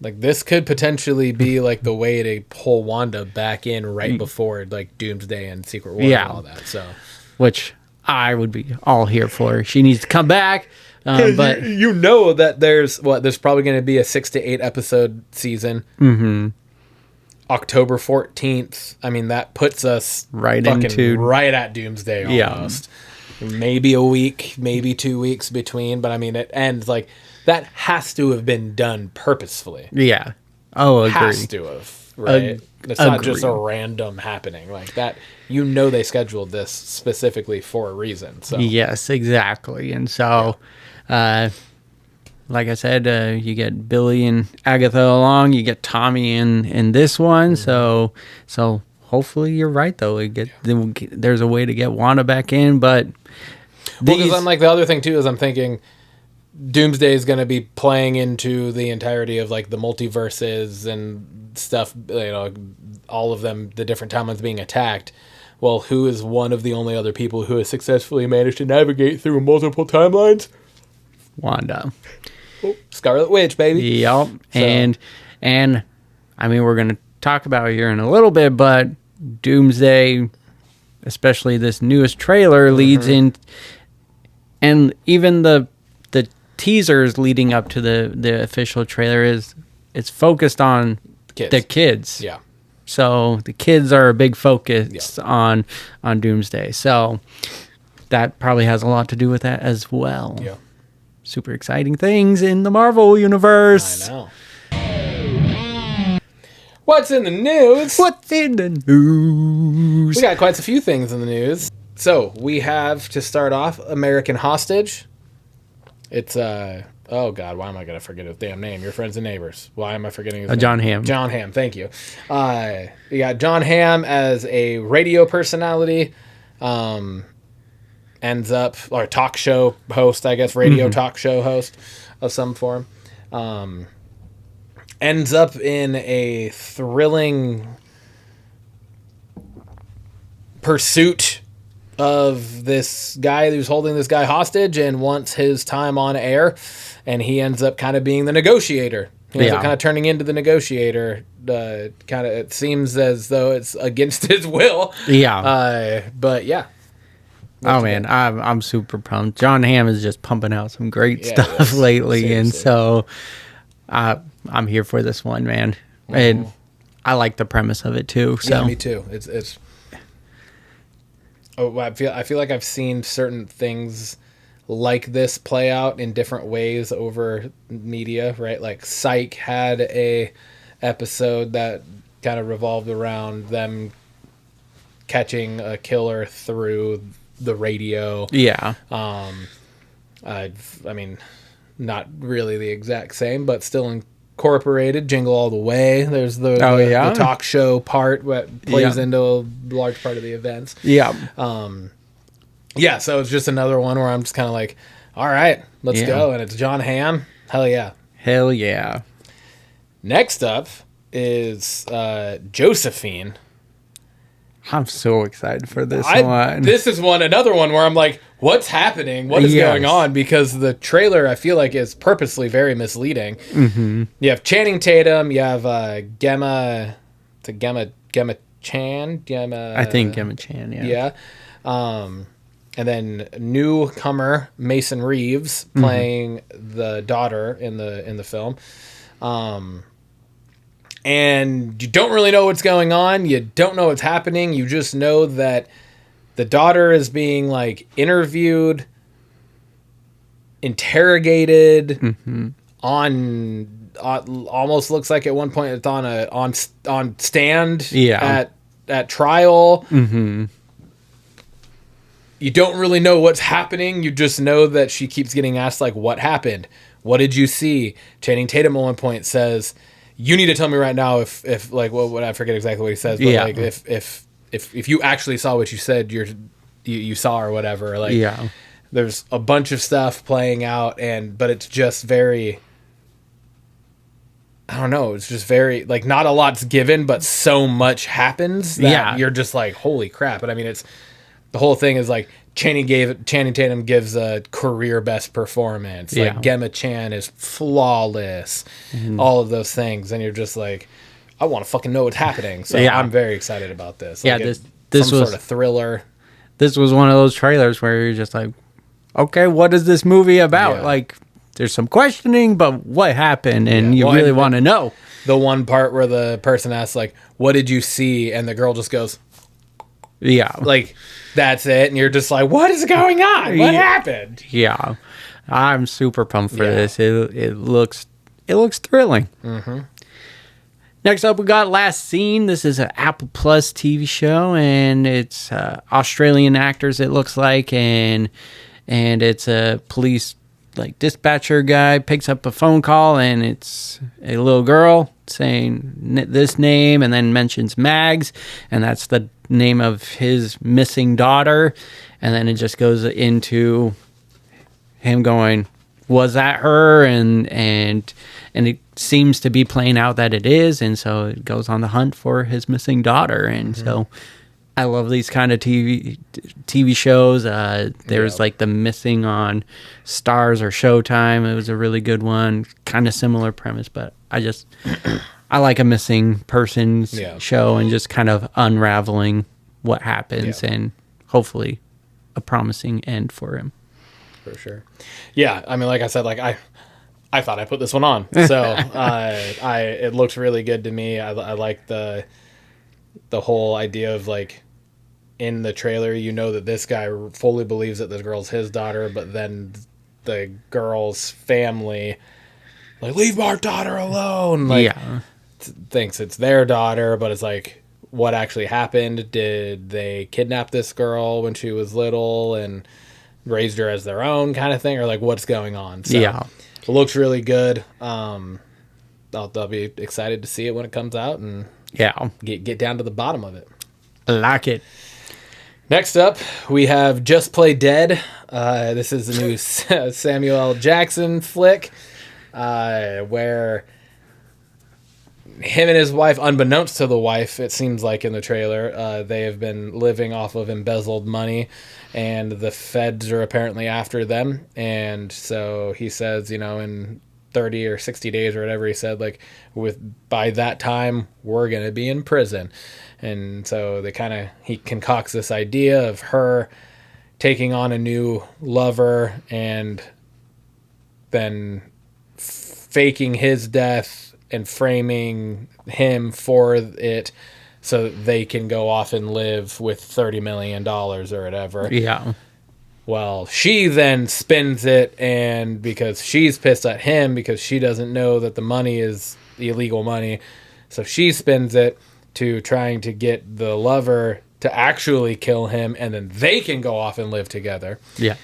Like, this could potentially be like the way to pull Wanda back in right before like Doomsday and Secret War and all that. So, which I would be all here for. She needs to come back. But you know that there's probably going to be a 6 to 8 episode season. Mm-hmm. October 14th. I mean, that puts us right at Doomsday almost. Maybe a week, maybe 2 weeks between, but I mean, it ends like that has to have been done purposefully. Yeah. Oh, agree. Has to have, right? It's not just a random happening like that. You know, they scheduled this specifically for a reason. So yes, exactly. And so, like I said, you get Billy and Agatha along. You get Tommy in this one. So hopefully you're right though. There's a way to get Wanda back in, but because I'm like, the other thing too is I'm thinking Doomsday is going to be playing into the entirety of like the multiverses and stuff. You know, all of them, the different timelines being attacked. Well, who is one of the only other people who has successfully managed to navigate through multiple timelines? Wanda. Scarlet Witch, baby. Yep. And I mean, we're going to talk about it here in a little bit, but Doomsday, especially this newest trailer, leads in, and even the teasers leading up to the official trailer it's focused on the kids. Yeah. So the kids are a big focus on Doomsday. So that probably has a lot to do with that as well. Yeah. Super exciting things in the Marvel universe. I know. What's in the news? What's in the news? We got quite a few things in the news. So we have, to start off, American Hostage. It's oh god, why am I gonna forget his damn name? Your Friends and Neighbors. Why am I forgetting his name? John Hamm. John Hamm, thank you. You got John Hamm as a radio personality. Ends up, or talk show host, I guess, radio talk show host of some form. Ends up in a thrilling pursuit of this guy who's holding this guy hostage and wants his time on air, and he ends up kind of being the negotiator. He ends up kind of turning into the negotiator. It seems as though it's against his will. Yeah. But yeah. Oh man, I'm super pumped. John Hamm is just pumping out some great stuff lately, seriously. And so I'm here for this one, man. And I like the premise of it too. So. Yeah, me too. It's. Oh, I feel like I've seen certain things like this play out in different ways over media, right? Like Psych had a episode that kind of revolved around them catching a killer through the radio. Yeah. I mean, not really the exact same, but still incorporated. Jingle All the Way. There's the talk show part that plays into a large part of the events. Yeah. So it's just another one where I'm just kind of like, all right, let's go. And it's John Hamm. Hell yeah. Hell yeah. Next up is Josephine. I'm so excited for this one. This is another one where I'm like, what's happening? What is going on? Because the trailer, I feel like, is purposely very misleading. Mm-hmm. You have Channing Tatum. You have Gemma Chan. I think Gemma Chan, Yeah. And then newcomer Mason Reeves playing the daughter in the film. And you don't really know what's going on. You don't know what's happening. You just know that the daughter is being like interviewed, interrogated, on almost looks like at one point it's on stand at trial. Mm-hmm. You don't really know what's happening. You just know that she keeps getting asked like, "What happened? What did you see?" Channing Tatum at one point says, "You need to tell me right now if like what I forget exactly what he says, but like if you actually saw what you said you saw or whatever." Like there's a bunch of stuff playing out but it's just very, I don't know, it's just very like not a lot's given, but so much happens that you're just like, holy crap. But I mean, it's the whole thing is like Channing Tatum gives a career best performance. Like Gemma Chan is flawless. All of those things, and you're just like, I want to fucking know what's happening. So I'm very excited about this. Like this was sort of thriller. This was one of those trailers where you're just like, okay, what is this movie about? Yeah. Like, there's some questioning, but what happened? And you really want to know. The one part where the person asks, like, what did you see? And the girl just goes, like, that's it. And you're just like, what is going on? What happened? Yeah. I'm super pumped for this. It looks thrilling. Mm-hmm. Next up, we got Last Seen. This is an Apple Plus TV show, and it's Australian actors, it looks like, and it's a police like dispatcher guy picks up a phone call, and it's a little girl saying this name and then mentions Mags, and that's the name of his missing daughter, and then it just goes into him going, was that her? And it seems to be playing out that it is, and so it goes on the hunt for his missing daughter. And so I love these kind of TV shows. There's like The Missing on Stars or Showtime. It was a really good one. Kind of similar premise, but I like a missing persons show and just kind of unraveling what happens and hopefully a promising end for him. For sure. Yeah, I mean, like I said, like I thought I put this one on, so it looked really good to me. I like the whole idea of like in the trailer, you know that this guy fully believes that this girl's his daughter, but then the girl's family like leave our daughter alone. Like thinks it's their daughter, but it's like what actually happened? Did they kidnap this girl when she was little and raised her as their own kind of thing, or like what's going on? So it looks really good. I'll be excited to see it when it comes out and get down to the bottom of it. I like it. Next up, we have Just Play Dead. This is a new Samuel L. Jackson flick where him and his wife, unbeknownst to the wife, it seems like in the trailer, they have been living off of embezzled money, and the feds are apparently after them. And so he says, you know, in 30 or 60 days or whatever he said, like by that time, we're going to be in prison. And so he concocts this idea of her taking on a new lover and then faking his death and framing him for it so that they can go off and live with $30 million or whatever. Yeah. Well, she then spins it, and because she's pissed at him because she doesn't know that the money is illegal money, so she spins it to trying to get the lover to actually kill him, and then they can go off and live together. Yeah.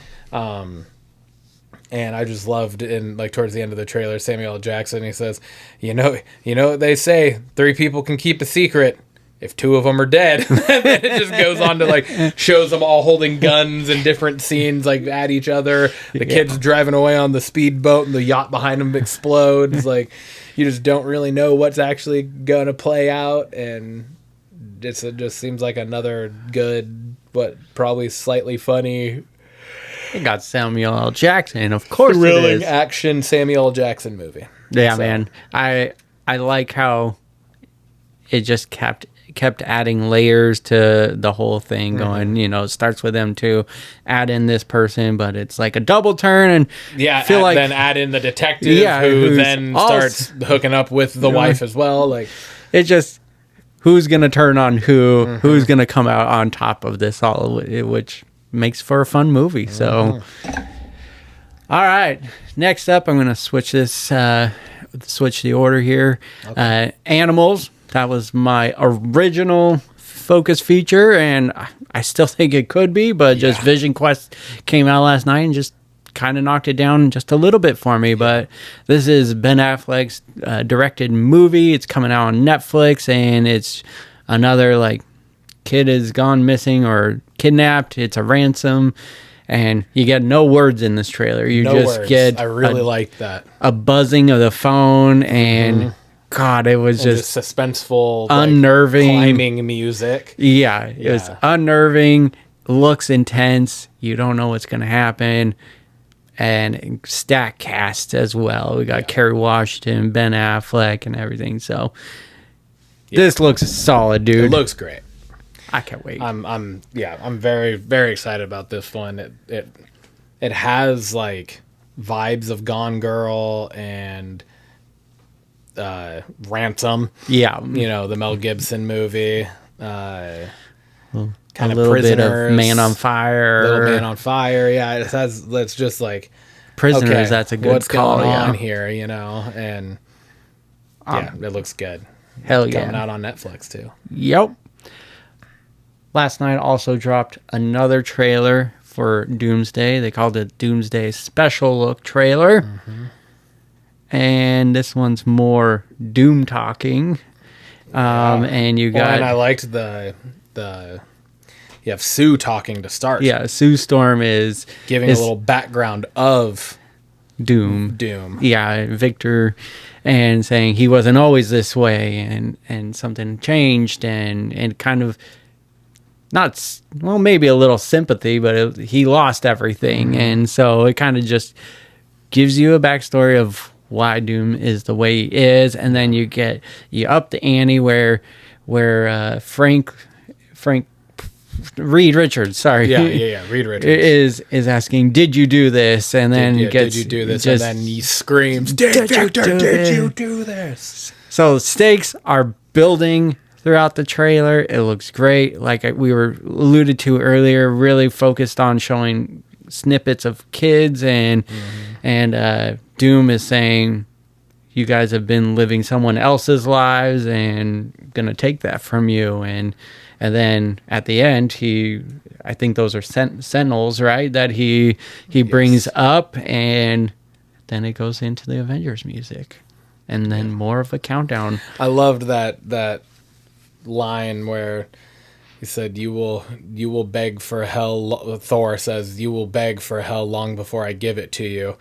And I just loved towards the end of the trailer, Samuel L. Jackson, he says, you know what they say, 3 people can keep a secret if 2 of them are dead. And then it just goes on to like shows them all holding guns in different scenes like at each other. The kids driving away on the speedboat and the yacht behind them explodes. Like you just don't really know what's actually going to play out, and it just seems like another good but probably slightly funny It got Samuel L. Jackson, of course. Thrilling action Samuel L. Jackson movie. Yeah, So. man. I like how it just kept adding layers to the whole thing. Going, you know, it starts with them to add in this person, but it's like a double turn, and then add in the detective who then starts hooking up with the wife as well. Like it just who's gonna turn on who's gonna come out on top of this all, which makes for a fun movie. So all right, next up I'm gonna switch the order here. Animals, that was my original focus feature, and I still think it could be, but just Vision Quest came out last night and just kind of knocked it down just a little bit for me. But this is Ben Affleck's directed movie. It's coming out on Netflix, and it's another like kid has gone missing or kidnapped. It's a ransom, and you get no words in this trailer. You just get I really liked that. A buzzing of the phone, and God, it was just suspenseful, unnerving, climbing music. Yeah, it was unnerving. Looks intense. You don't know what's going to happen. And stack cast as well. We got Kerry Washington, Ben Affleck, and everything. So this looks solid, dude. It looks great. I can't wait. I'm very, very excited about this one. It has like vibes of Gone Girl and Ransom. Yeah, you know, the Mel Gibson movie. Kind of little bit of Man on Fire. Little Man on Fire. Yeah, it has. Let's just like Prisoners. Okay, that's a good what's call. Going on here, you know, and it looks good. Hell yeah, coming out on Netflix too. Yep. Last night also dropped another trailer for Doomsday. They called it Doomsday Special Look trailer. And this one's more doom talking. And you got... and I liked the you have Sue talking to start. Yeah, Sue Storm is... giving a little background of Doom. Yeah, Victor, and saying he wasn't always this way, and something changed, and kind of... maybe a little sympathy, but he lost everything. And so it kind of just gives you a backstory of why Doom is the way he is. And then you up the ante where Frank Reed Richards, sorry. Reed Richards. Is asking, did you do this? And then did you do this? And then he screams, did you do this? So stakes are building throughout the trailer. It looks great. Like we were alluded to earlier, really focused on showing snippets of kids, and Doom is saying, you guys have been living someone else's lives and gonna take that from you. And then at the end, I think those are sentinels, right? That he brings up, and then it goes into the Avengers music, and then more of a countdown. I loved that line where he said, you will beg for hell. Thor says, you will beg for hell long before I give it to you.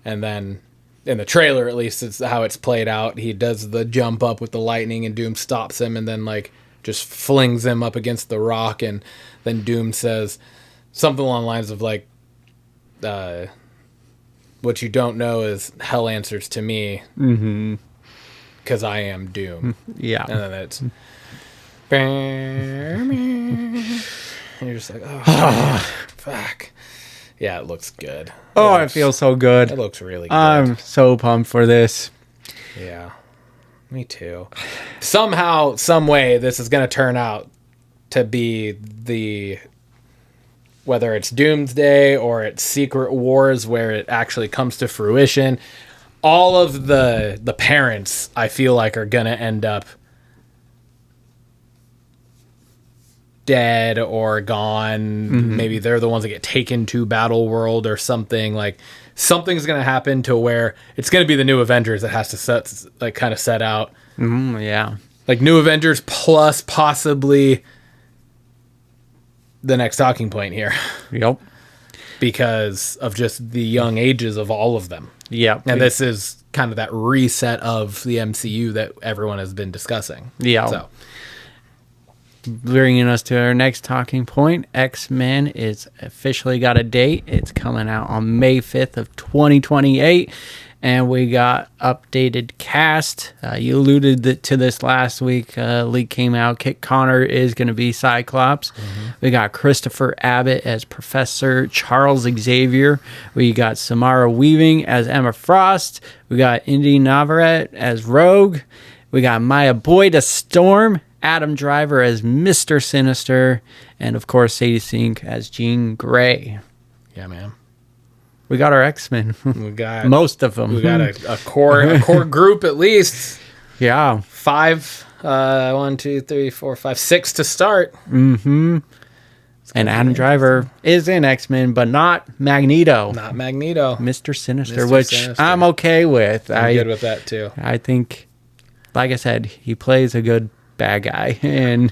And then in the trailer, at least, it's how it's played out. He does the jump up with the lightning, and Doom stops him, and then like just flings him up against the rock. And then Doom says something along the lines of like, what you don't know is hell answers to me, because I am Doom. Yeah. And then it's and you're just like, oh, fuck. Yeah, it looks good. It feels so good. It looks really good. I'm so pumped for this. Yeah, me too. Somehow, some way, this is going to turn out to be whether it's Doomsday or it's Secret Wars, where it actually comes to fruition. All of the parents, I feel like, are going to end up dead or gone. Maybe they're the ones that get taken to Battle World or something. Like, something's going to happen to where it's going to be the New Avengers that has to set out. Yeah. Like, New Avengers plus possibly the next talking point here. Yep. Because of just the young ages of all of them. Yep. And this is kind of that reset of the MCU that everyone has been discussing. Yeah. So, bringing us to our next talking point, X-Men is officially got a date. It's coming out on May 5th of 2028, and we got updated cast. You alluded to this last week. Leak came out. Kit Connor is going to be Cyclops. We got Christopher Abbott as Professor Charles Xavier. We got Samara Weaving as Emma Frost. We got Indy Navarrete as Rogue. We got Maya Boyd as Storm. Adam Driver as Mr. Sinister, and of course Sadie Sink as Jean Grey. yeah, man. We got our X-Men. We got most of them. We got a core group at least. Yeah. 5, 1, 2, 3, 4, 5, 6 to start. And Adam Driver is in X-Men, but not Magneto. Not Magneto. Mr. Sinister, Mr. which Sinister. I'm okay with. I'm good with that too. I think, like I said, he plays a good bad guy, and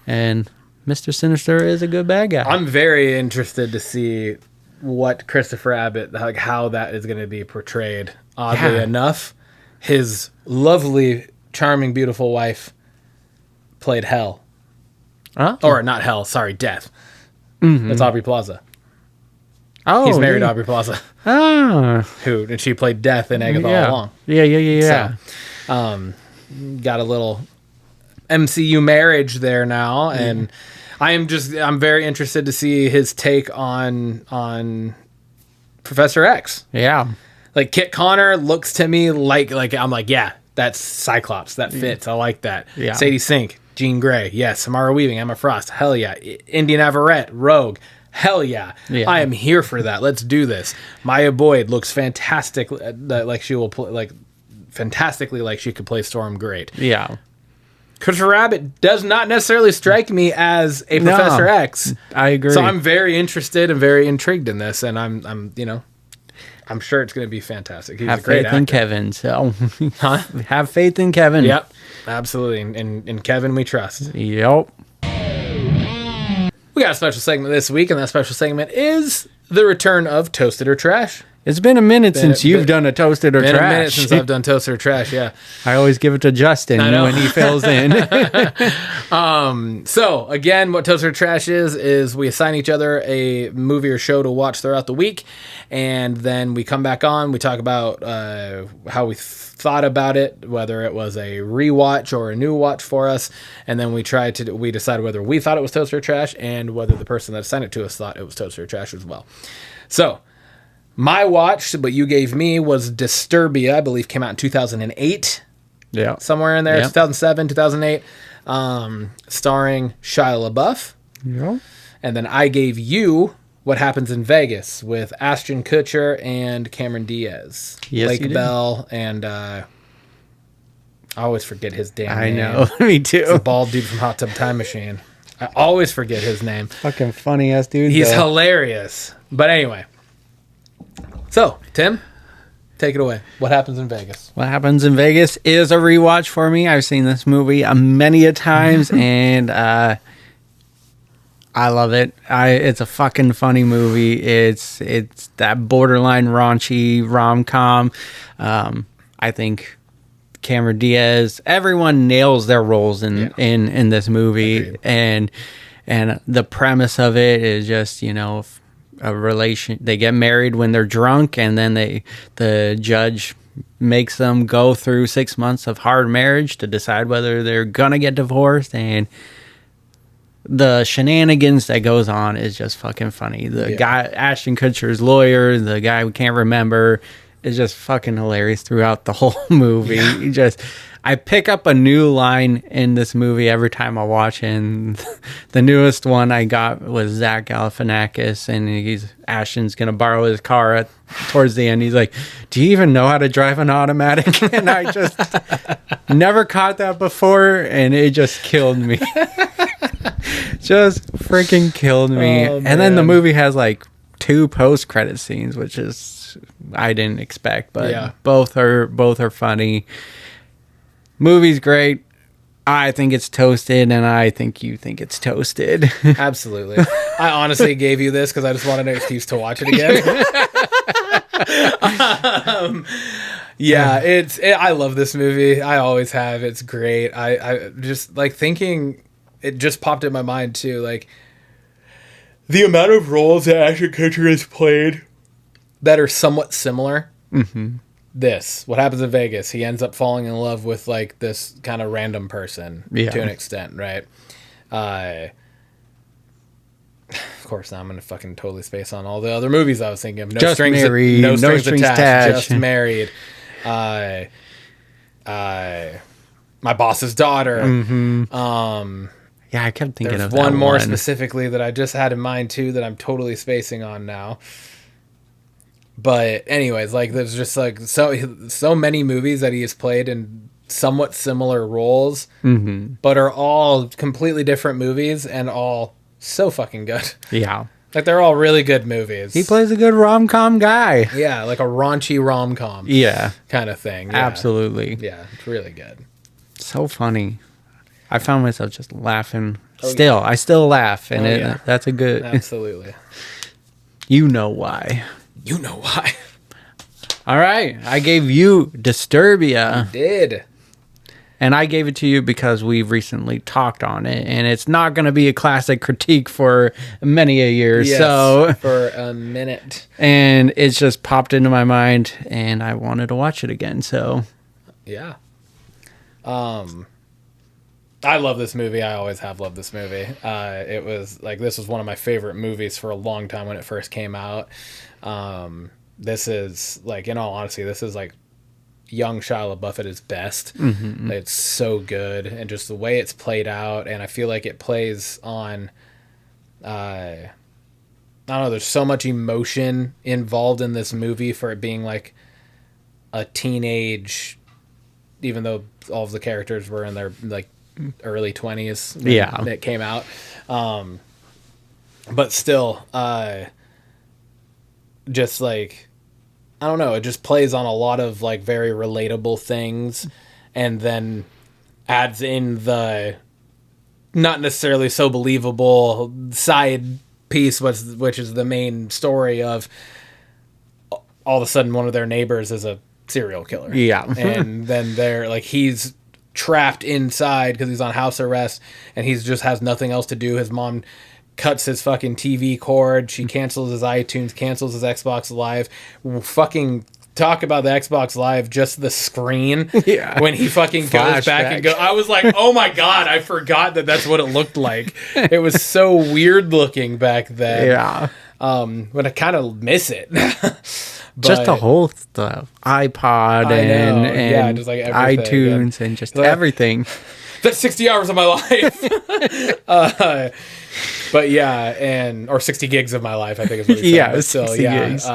Mr. Sinister is a good bad guy. I'm very interested to see what Christopher Abbott, like how that is going to be portrayed. Oddly enough, his lovely, charming, beautiful wife played Hell. Or not Hell, sorry, Death. That's Aubrey Plaza. Oh, he's married to Aubrey Plaza. And she played Death in Agatha All Along. Yeah. So, got a little MCU marriage there now, and I'm very interested to see his take on Professor X. Yeah. Like, Kit Connor looks to me like I'm like, yeah, that's Cyclops. That fits. I like that. Yeah. Sadie Sink, Jean Grey, yes. Samara Weaving, Emma Frost, hell yeah. Indy Navarrete, Rogue, hell yeah. I am here for that. Let's do this. Maya Boyd looks fantastic, like she will play, like fantastically like she could play Storm great. Yeah. Christopher Abbott does not necessarily strike me as a Professor X. I agree. So I'm very interested and very intrigued in this, and I'm sure it's going to be fantastic. He's have a great faith actor. in Kevin. So, have faith in Kevin. Yep, absolutely. In Kevin, we trust. Yep. We got a special segment this week, and that special segment is the return of Toasted or Trash. It's been a minute since you've done a toasted or been trash. a minute since I've done toasted or trash. Yeah. I always give it to Justin when he fills in. So again, what toasted or trash is we assign each other a movie or show to watch throughout the week, and then we come back on. We talk about how we thought about it, whether it was a rewatch or a new watch for us, and then we decide whether we thought it was toasted or trash, and whether the person that assigned it to us thought it was toasted or trash as well. So. My watch, but you gave me, was Disturbia. I believe came out in 2008. Yeah. Somewhere in there. Yeah. 2007, 2008. Starring Shia LaBeouf. Yeah. And then I gave you What Happens in Vegas with Ashton Kutcher and Cameron Diaz. Yes, Lake you did. Bell and... I always forget his damn name. I know. Me too. The bald dude from Hot Tub Time Machine. I always forget his name. Fucking funny ass dude. He's though. hilarious. But anyway... So, Tim, take it away. What Happens in Vegas? What Happens in Vegas is a rewatch for me. I've seen this movie many a times, and I love it. It's a fucking funny movie. It's that borderline raunchy rom-com. I think Cameron Diaz, everyone nails their roles in this movie. Agreed. And the premise of it is just, a relation. They get married when they're drunk, and then the judge makes them go through 6 months of hard marriage to decide whether they're gonna get divorced. And the shenanigans that goes on is just fucking funny. The guy, Ashton Kutcher's lawyer, the guy we can't remember, is just fucking hilarious throughout the whole movie. I pick up a new line in this movie every time I watch it. And the newest one I got was Zach Galifianakis, and Ashton's gonna borrow his car towards the end. He's like, "Do you even know how to drive an automatic?" And I just never caught that before, and it just killed me. Just freaking killed me. Oh, and then the movie has like 2 post-credit scenes, which is I didn't expect, but both are funny. Movie's great. I think it's toasted, and I think you think it's toasted. Absolutely. I honestly gave you this because I just wanted an excuse to watch it again. I love this movie. I always have. It's great. I just like thinking. It just popped in my mind too. Like the amount of roles that Ashton Kutcher has played that are somewhat similar. Mm-hmm. What Happens in Vegas, he ends up falling in love with like this kind of random person to an extent, right? Of course, now I'm gonna fucking totally space on all the other movies I was thinking of. Just Married, No Strings Attached. Just Married, My Boss's Daughter. Mm-hmm. Yeah, I kept thinking of one that more specifically that I just had in mind too that I'm totally spacing on now. But anyways, like there's just like so many movies that he has played in somewhat similar roles, but are all completely different movies and all so fucking good. Yeah. Like they're all really good movies. He plays a good rom-com guy. Yeah, like a raunchy rom-com. Yeah. Kind of thing. Yeah. Absolutely. Yeah, it's really good. So funny. I found myself just laughing. I still laugh, and that's a good... Absolutely. You know why. You know why. All right. I gave you Disturbia. You did. And I gave it to you because we've recently talked on it, and it's not going to be a classic critique for many a year. Yes, so for a minute. And it's just popped into my mind, and I wanted to watch it again. So yeah. I love this movie. I always have loved this movie. It was like, this was one of my favorite movies for a long time when it first came out. This is like, in all honesty, this is like young Shia LaBeouf at his best. Mm-hmm. It's so good. And just the way it's played out. And I feel like it plays on, I don't know, there's so much emotion involved in this movie for it being like a teenage, even though all of the characters were in their like early 20s when it came out. But still, just like, I don't know, it just plays on a lot of like very relatable things, and then adds in the not necessarily so believable side piece, which is the main story of all of a sudden one of their neighbors is a serial killer. Yeah. And then they're like, he's trapped inside because he's on house arrest and he's just has nothing else to do. His mom cuts his fucking TV cord. She cancels his iTunes, cancels his Xbox Live. Fucking talk about the Xbox Live, just the screen. Yeah. When he fucking goes back and I was like, oh my God, I forgot that's what it looked like. It was so weird looking back then. Yeah. But I kind of miss it. Just the whole stuff. iPod and just like everything. iTunes and just everything. That's 60 hours of my life. But yeah, or 60 gigs of my life, I think is what he's saying. Yeah, but still, 60 gigs.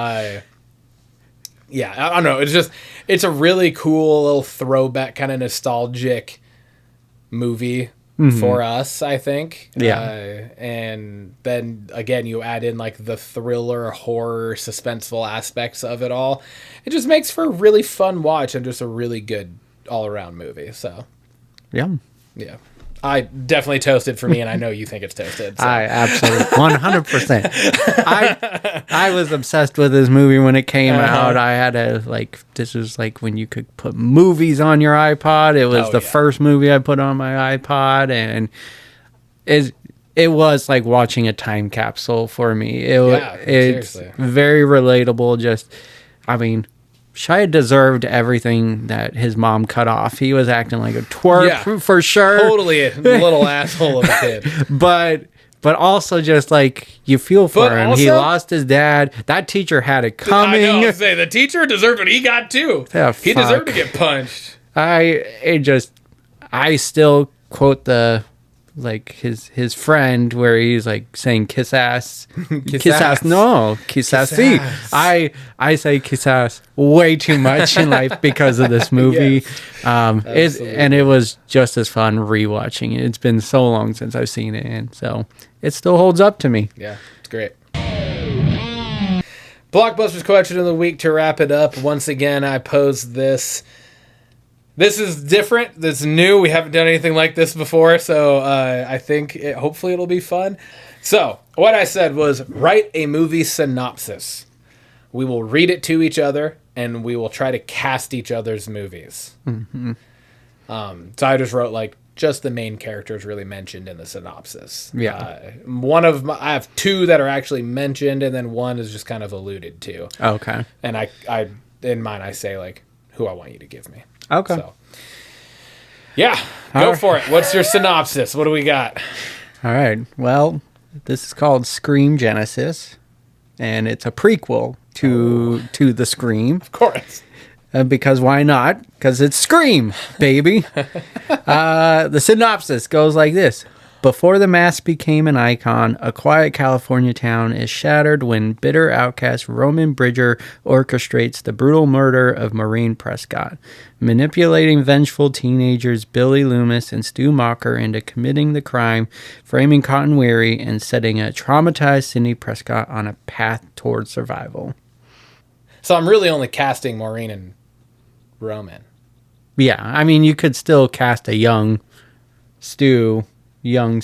Yeah, I don't know. It's a really cool little throwback, kind of nostalgic movie for us, I think. Yeah. And then again, you add in like the thriller, horror, suspenseful aspects of it all. It just makes for a really fun watch and just a really good all around movie. So, Yeah. I definitely toasted for me, and I know you think it's toasted. So. I absolutely 100%. I was obsessed with this movie when it came out. I had this was like when you could put movies on your iPod. It was first movie I put on my iPod, and it was like watching a time capsule for me. It's seriously. very relatable. Shia deserved everything that his mom cut off. He was acting like a twerp for sure. Totally a little asshole of a kid. But also just like you feel for him. Also, he lost his dad. That teacher had it coming. I know, the teacher deserved what he got too. Yeah, he deserved to get punched. I still quote his friend where he's like saying kiss ass. Kiss ass. No, kiss ass. See, I say kiss ass way too much in life because of this movie. Yes. It was just as fun rewatching it. It's been so long since I've seen it, and so it still holds up to me. Yeah, it's great. Blockbusters question of the week to wrap it up. Once again, I posed this. This is different. This is new. We haven't done anything like this before, so I think hopefully it'll be fun. So what I said was write a movie synopsis. We will read it to each other, and we will try to cast each other's movies. Mm-hmm. So I just wrote just the main characters really mentioned in the synopsis. Yeah. I have two that are actually mentioned, and then one is just kind of alluded to. Okay. And I in mine I say who I want you to give me. Okay. So, yeah, go for it. What's your synopsis? What do we got? All right. Well, this is called Scream Genesis, and it's a prequel to the Scream. Of course. Because why not? Because it's Scream, baby. The synopsis goes like this. Before the mask became an icon, a quiet California town is shattered when bitter outcast Roman Bridger orchestrates the brutal murder of Maureen Prescott, manipulating vengeful teenagers Billy Loomis and Stu Macher into committing the crime, framing Cotton Weary, and setting a traumatized Sidney Prescott on a path toward survival. So I'm really only casting Maureen and Roman. Yeah, you could still cast a young Stu, young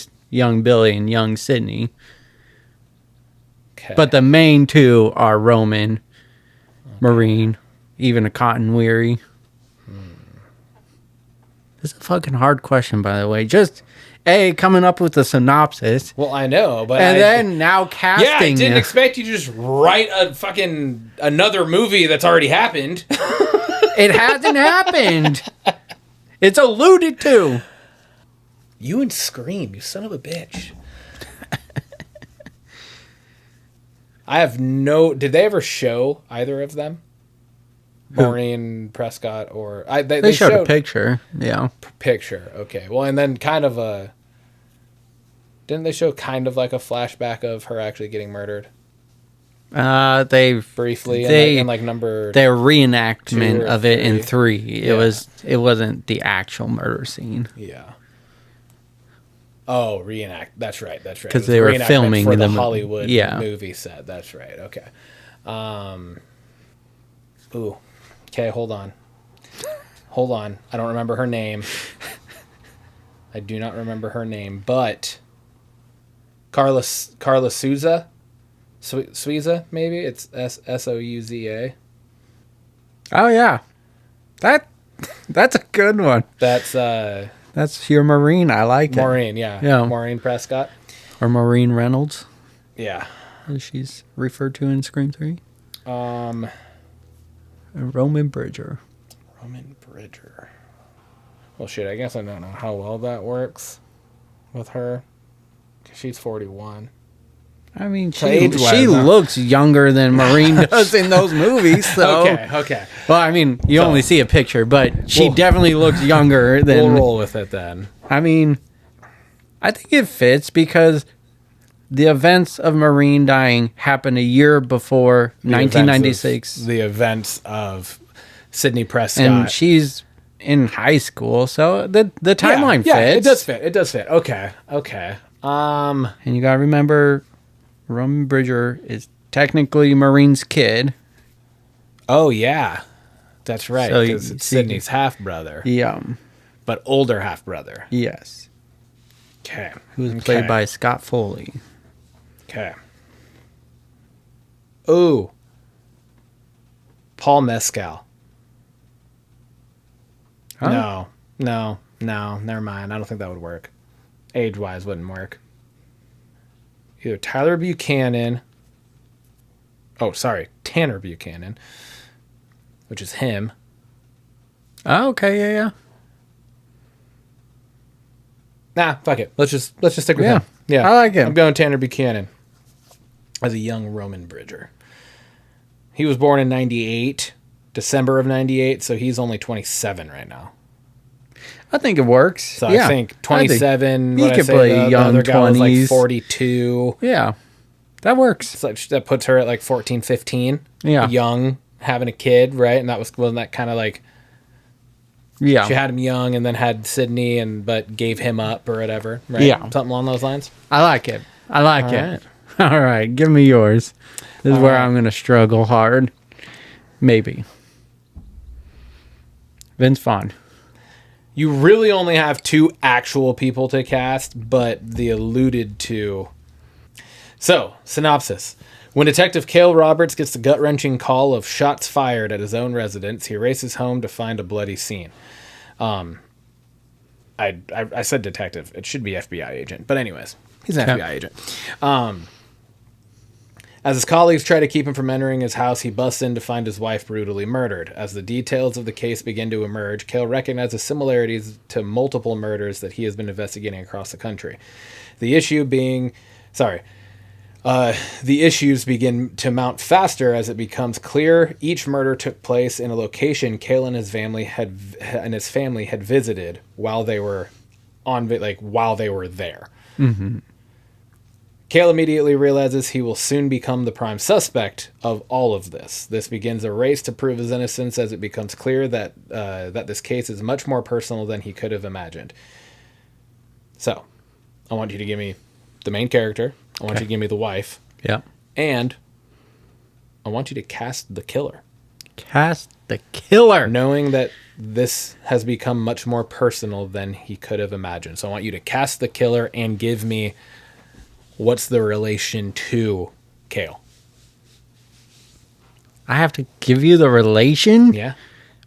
Billy, and young Sidney. Okay. But the main two are Roman, Maureen, even a Cotton Weary. This is a fucking hard question, by the way. Just coming up with a synopsis. Well, I know, but then now casting. Yeah, I didn't expect you to just write a fucking another movie that's already happened. It hasn't happened. It's alluded to. You and Scream, you son of a bitch. Did they ever show either of them? Maureen Prescott or... They showed a picture, yeah. Picture, okay. Well, and then kind of a... Didn't they show kind of like a flashback of her actually getting murdered? They briefly in number... Their reenactment of it in 3. Yeah. It wasn't the actual murder scene. Yeah. Oh, reenact. That's right. Because they were filming for the Hollywood movie set. That's right. Okay. Ooh. Okay, hold on. I don't remember her name. I do not remember her name, but Carla Souza? Souza, maybe? It's Souza. Oh yeah, that's a good one. That's your Marine. I like Maureen, it. yeah. Maureen Prescott. Or Maureen Reynolds, Yeah. as she's referred to in Scream 3. Um, Roman Bridger. Roman Bridger. Well, shit, I guess I don't know how well that works with her. 'Cause she's 41. I mean, age-wise, she huh? looks younger than Maureen does in those movies. So. Okay. Well, I mean, you only see a picture, but she definitely looks younger than. We'll roll with it then. I mean, I think it fits because the events of Maureen dying happened a year before 1996. The events of Sidney Prescott. And she's in high school, so the timeline fits. Yeah, it does fit. Okay. And you gotta remember, Roman Bridger is technically Maureen's kid. Oh, yeah. That's right, So because it's Sidney's half-brother. Yeah. But older half-brother. Yes. Okay. Who was played by Scott Foley. Okay. Ooh. Paul Mescal. Huh? No, never mind. I don't think that would work. Age-wise, wouldn't work. Either Tyler Buchanan. Oh, sorry. Tanner Buchanan. Which is him. Oh, okay, yeah. Nah, fuck it. Let's just stick with Yeah, him. Yeah. I like him. I'm going Tanner Buchanan as a young Roman Bridger. He was born in 98, December of 98, so he's only 27 right now. I think it works. So yeah. I think 27. He could play the young other guy was like 20s. 42. Yeah. That works. So that puts her at like 14, 15. Yeah. Young, having a kid, right? And wasn't that kind of like Yeah. she had him young and then had Sydney but gave him up or whatever, right? Yeah. Something along those lines. I like it. All right. All right. Give me yours. This is All where right. I'm going to struggle hard. Maybe. Vince Vaughn. You really only have 2 actual people to cast, but the alluded to. So, synopsis. When Detective Cale Roberts gets the gut-wrenching call of shots fired at his own residence, he races home to find a bloody scene. I said detective. It should be FBI agent. But anyways, he's an FBI agent. As his colleagues try to keep him from entering his house, he busts in to find his wife brutally murdered. As the details of the case begin to emerge, Cale recognizes similarities to multiple murders that he has been investigating across the country. The issues begin to mount faster as it becomes clear each murder took place in a location Cale and his family had visited while they were there. Mm-hmm. Cale immediately realizes he will soon become the prime suspect of all of this. This begins a race to prove his innocence as it becomes clear that this case is much more personal than he could have imagined. So, I want you to give me the main character. I want you to give me the wife. Yeah. And I want you to cast the killer. Cast the killer. Knowing that this has become much more personal than he could have imagined. So I want you to cast the killer and give me what's the relation to Cale. I have to give you the relation? Yeah.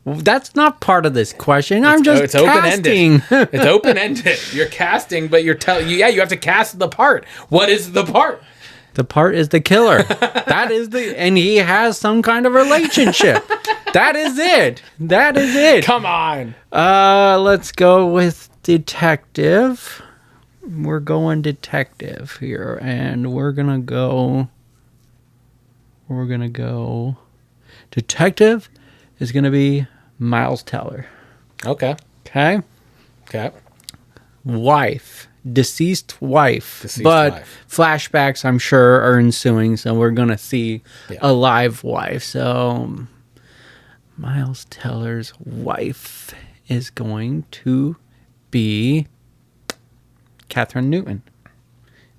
Well, that's not part of this question. I'm just it's casting. open-ended. It's open-ended. You're casting, but you have to cast the part. What is the part? The part is the killer. And he has some kind of relationship. That is it. Come on. Let's go with detective. We're going detective here, and we're gonna go. Detective is gonna be Miles Teller. Okay. Okay. Wife. Deceased wife. Deceased but wife. flashbacks, I'm sure, are ensuing, so we're gonna see a live wife. So Miles Teller's wife is going to be Catherine Newton.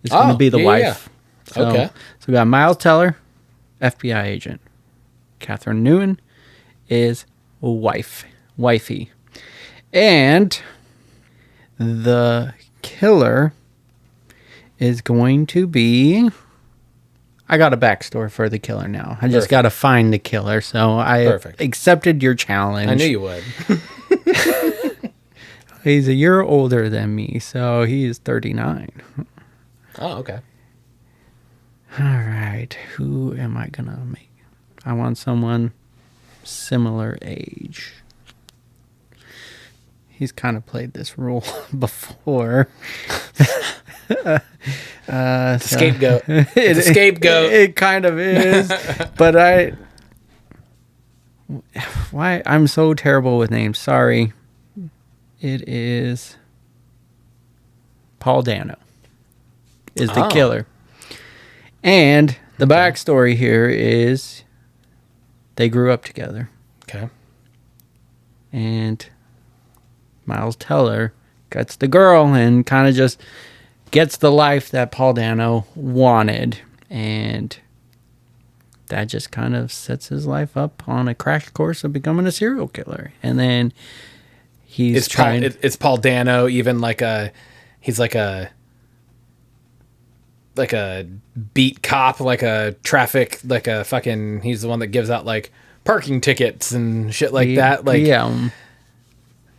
Is going to be the wife. Yeah. So, Okay. So we got Miles Teller, FBI agent. Catherine Newton is wifey. And the killer is going to be I got a backstory for the killer now. I just got to find the killer. So I accepted your challenge. I knew you would. He's a year older than me, so he is 39. Oh, okay. All right. Who am I going to make? I want someone similar age. He's kind of played this role before. Scapegoat. It's a scapegoat. It kind of is. But why? I'm so terrible with names. Sorry. It is Paul Dano is the killer. And the backstory here is they grew up together. Okay. And Miles Teller gets the girl and kind of just gets the life that Paul Dano wanted. And that just kind of sets his life up on a crash course of becoming a serial killer. And then he's it's Paul Dano, even he's like a beat cop, like a traffic, like a fucking, he's the one that gives out like parking tickets and shit like that. Like, yeah.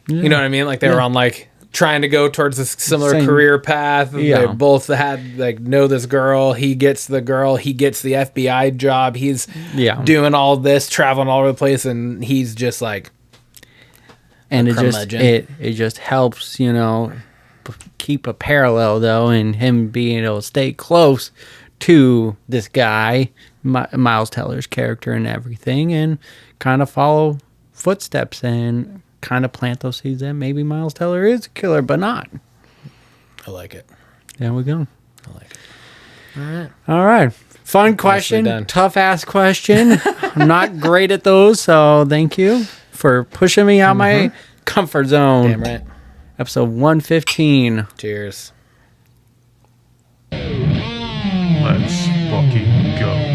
You know what I mean? Like they were on like trying to go towards a similar career path. Yeah. They both had like know this girl. He gets the girl. He gets the FBI job. He's doing all this, traveling all over the place, and he's just like. And it just helps, keep a parallel though, and him being able to stay close to this guy, Miles Teller's character, and everything, and kind of follow footsteps and kind of plant those seeds that maybe Miles Teller is a killer, but not. I like it. There we go. I like it. All right. Fun question. Tough ass question. I'm not great at those, so thank you for pushing me out my comfort zone. Damn right. Episode 115. Cheers. Let's fucking go.